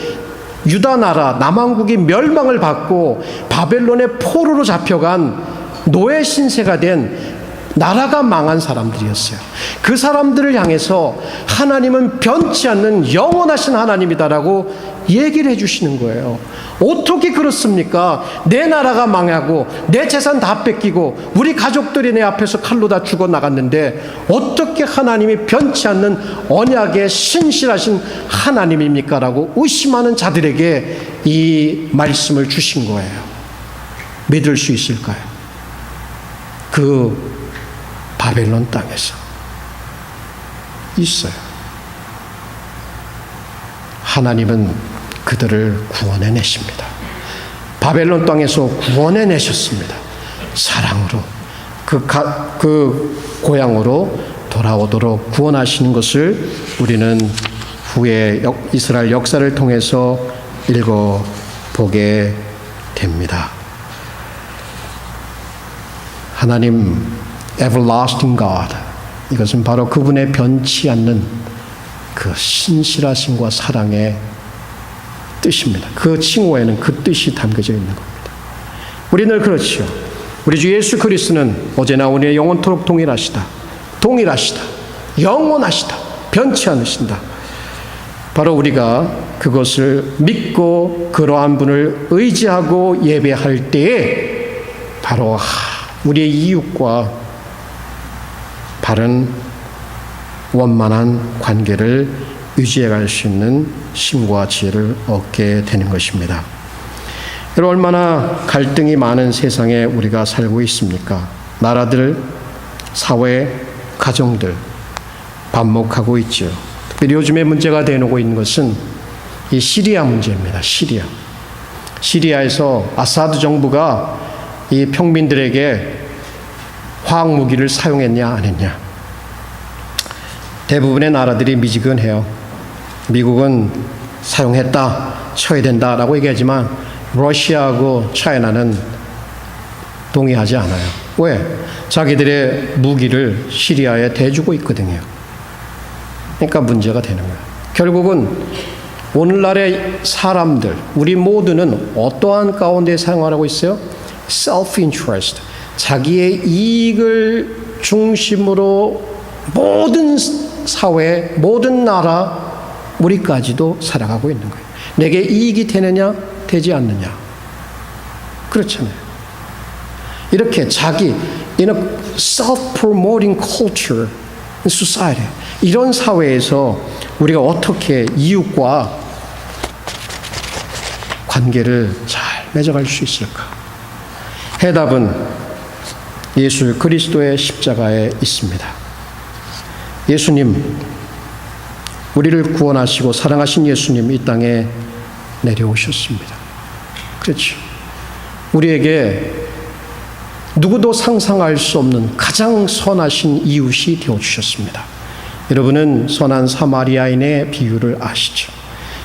유다 나라 남왕국이 멸망을 받고 바벨론의 포로로 잡혀간 노예 신세가 된 나라가 망한 사람들이었어요. 그 사람들을 향해서 하나님은 변치 않는 영원하신 하나님이다라고 얘기를 해주시는 거예요. 어떻게 그렇습니까? 내 나라가 망하고 내 재산 다 뺏기고 우리 가족들이 내 앞에서 칼로 다 죽어나갔는데 어떻게 하나님이 변치 않는 언약의 신실하신 하나님입니까? 라고 의심하는 자들에게 이 말씀을 주신 거예요. 믿을 수 있을까요? 그 바벨론 땅에서 있어요. 하나님은 그들을 구원해 내십니다. 바벨론 땅에서 구원해 내셨습니다. 사랑으로 그 고향으로 돌아오도록 구원하시는 것을 우리는 후에 이스라엘 역사를 통해서 읽어보게 됩니다. 하나님 everlasting God, 이것은 바로 그분의 변치 않는 그 신실하심과 사랑의 뜻입니다. 그 칭호에는 그 뜻이 담겨져 있는 겁니다. 우리 늘 그렇지요. 우리 주 예수 그리스도는 어제나 오늘 영원토록 동일하시다. 영원하시다. 변치 않으신다. 바로 우리가 그것을 믿고 그러한 분을 의지하고 예배할 때에 바로 우리의 이웃과 바른 원만한 관계를 유지해 갈 수 있는 힘과 지혜를 얻게 되는 것입니다. 여러분, 얼마나 갈등이 많은 세상에 우리가 살고 있습니까? 나라들, 사회, 가정들 반목하고 있죠. 특별히 요즘에 문제가 되어오고 있는 것은 이 시리아 문제입니다. 시리아에서 아사드 정부가 이 평민들에게 화학 무기를 사용했냐 안 했냐. 대부분의 나라들이 미지근해요. 미국은 사용했다, 쳐야 된다라고 얘기하지만 러시아하고 차이나는 동의하지 않아요. 왜? 자기들의 무기를 시리아에 대주고 있거든요. 그러니까 문제가 되는 거예요. 결국은 오늘날의 사람들, 우리 모두는 어떠한 가운데 생활하고 있어요? self-interest. 자기의 이익을 중심으로 모든 사회, 모든 나라, 우리까지도 살아가고 있는 거예요. 내게 이익이 되느냐, 되지 않느냐. 그렇잖아요. 이렇게 자기, in a self-promoting culture in society. 이런 사회에서 우리가 어떻게 이웃과 관계를 잘 맺어갈 수 있을까? 해답은 예수 그리스도의 십자가에 있습니다. 예수님, 우리를 구원하시고 사랑하신 예수님 이 땅에 내려오셨습니다. 그렇죠. 우리에게 누구도 상상할 수 없는 가장 선하신 이웃이 되어주셨습니다. 여러분은 선한 사마리아인의 비유를 아시죠?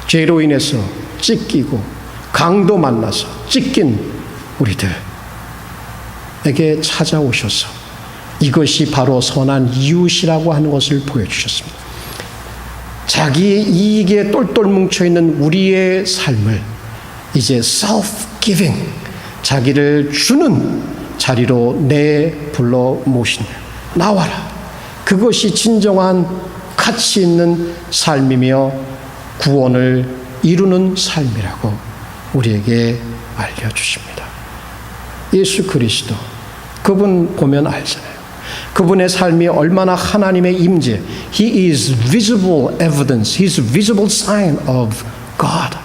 죄로 인해서 찢기고 강도 만나서 찢긴 우리들에게 찾아오셔서 이것이 바로 선한 이웃이라고 하는 것을 보여주셨습니다. 자기의 이익에 똘똘 뭉쳐있는 우리의 삶을 이제 self-giving, 자기를 주는 자리로 불러 모시는, 나와라. 그것이 진정한 가치 있는 삶이며 구원을 이루는 삶이라고 우리에게 알려주십니다. 예수 그리스도, 그분 보면 알잖아요. 그분의 삶이 얼마나 하나님의 임재, He is visible evidence, He is visible sign of God.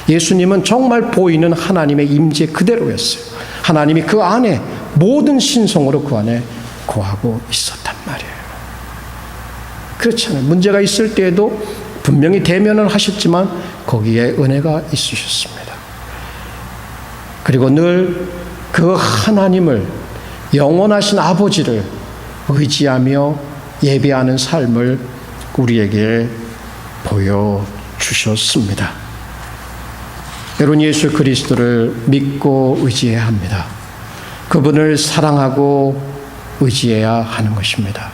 예수님은 정말 보이는 하나님의 임재 그대로였어요. 하나님이 그 안에 모든 신성으로 그 안에 거하고 있었단 말이에요. 그렇잖아요. 문제가 있을 때에도 분명히 대면을 하셨지만 거기에 은혜가 있으셨습니다. 그리고 늘 그 하나님을, 영원하신 아버지를 의지하며 예배하는 삶을 우리에게 보여주셨습니다. 여러분, 예수 그리스도를 믿고 의지해야 합니다. 그분을 사랑하고 의지해야 하는 것입니다.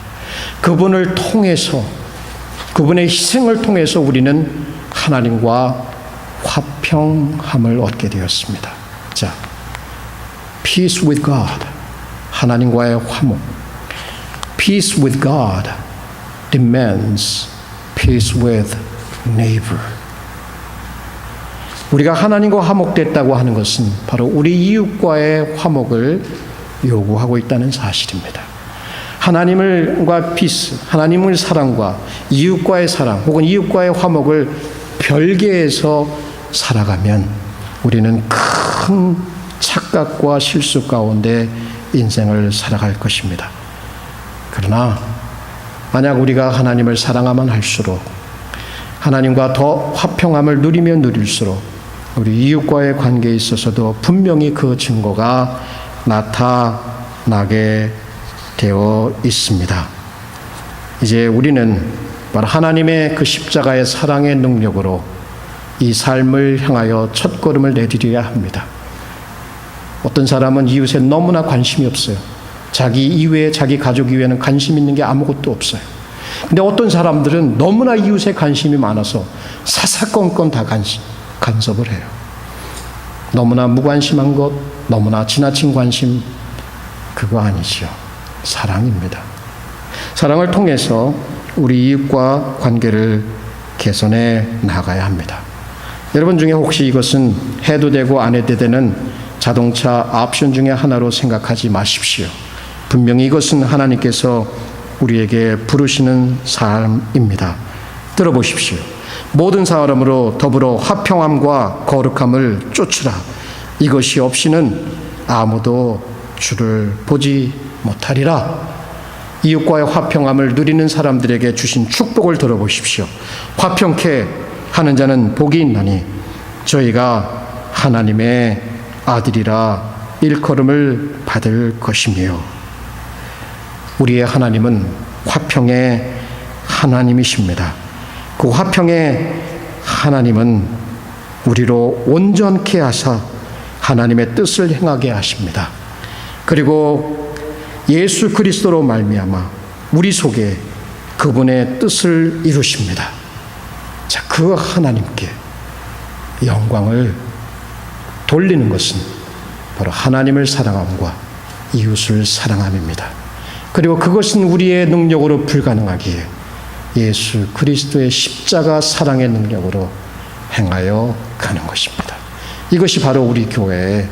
그분을 통해서, 그분의 희생을 통해서 우리는 하나님과 화평함을 얻게 되었습니다. 자, peace with God, 하나님과의 화목. Peace with God demands peace with neighbor. 우리가 하나님과 화목됐다고 하는 것은 바로 우리 이웃과의 화목을 요구하고 있다는 사실입니다. 하나님과 피스, 하나님의 사랑과 이웃과의 사랑 혹은 이웃과의 화목을 별개해서 살아가면 우리는 큰 착각과 실수 가운데 인생을 살아갈 것입니다. 그러나 만약 우리가 하나님을 사랑하면 할수록, 하나님과 더 화평함을 누리면 누릴수록 우리 이웃과의 관계에 있어서도 분명히 그 증거가 나타나게 되어 있습니다. 이제 우리는 바로 하나님의 그 십자가의 사랑의 능력으로 이 삶을 향하여 첫걸음을 내디뎌야 합니다. 어떤 사람은 이웃에 너무나 관심이 없어요. 자기 이외에, 자기 가족 이외에는 관심 있는 게 아무것도 없어요. 근데 어떤 사람들은 너무나 이웃에 관심이 많아서 사사건건 다 간섭을 해요. 너무나 무관심한 것, 너무나 지나친 관심, 그거 아니죠. 사랑입니다. 사랑을 통해서 우리 이웃과 관계를 개선해 나가야 합니다. 여러분 중에 혹시 이것은 해도 되고 안 해도 되는 자동차 옵션 중에 하나로 생각하지 마십시오. 분명히 이것은 하나님께서 우리에게 부르시는 삶입니다. 들어보십시오. 모든 사람으로 더불어 화평함과 거룩함을 쫓으라. 이것이 없이는 아무도 주를 보지 못하리라. 이웃과의 화평함을 누리는 사람들에게 주신 축복을 들어보십시오. 화평케 하는 자는 복이 있나니 저희가 하나님의 아들이라 일컬음을 받을 것이며. 우리의 하나님은 화평의 하나님이십니다. 그 화평의 하나님은 우리로 온전케 하사 하나님의 뜻을 행하게 하십니다. 그리고 예수 그리스도로 말미암아 우리 속에 그분의 뜻을 이루십니다. 자, 그 하나님께 영광을 돌리는 것은 바로 하나님을 사랑함과 이웃을 사랑함입니다. 그리고 그것은 우리의 능력으로 불가능하기에 예수 그리스도의 십자가 사랑의 능력으로 행하여 가는 것입니다. 이것이 바로 우리 교회의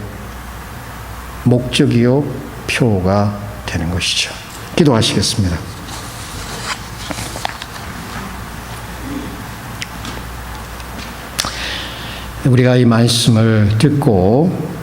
목적이요 표가 되는 것이죠. 기도하시겠습니다. 우리가 이 말씀을 듣고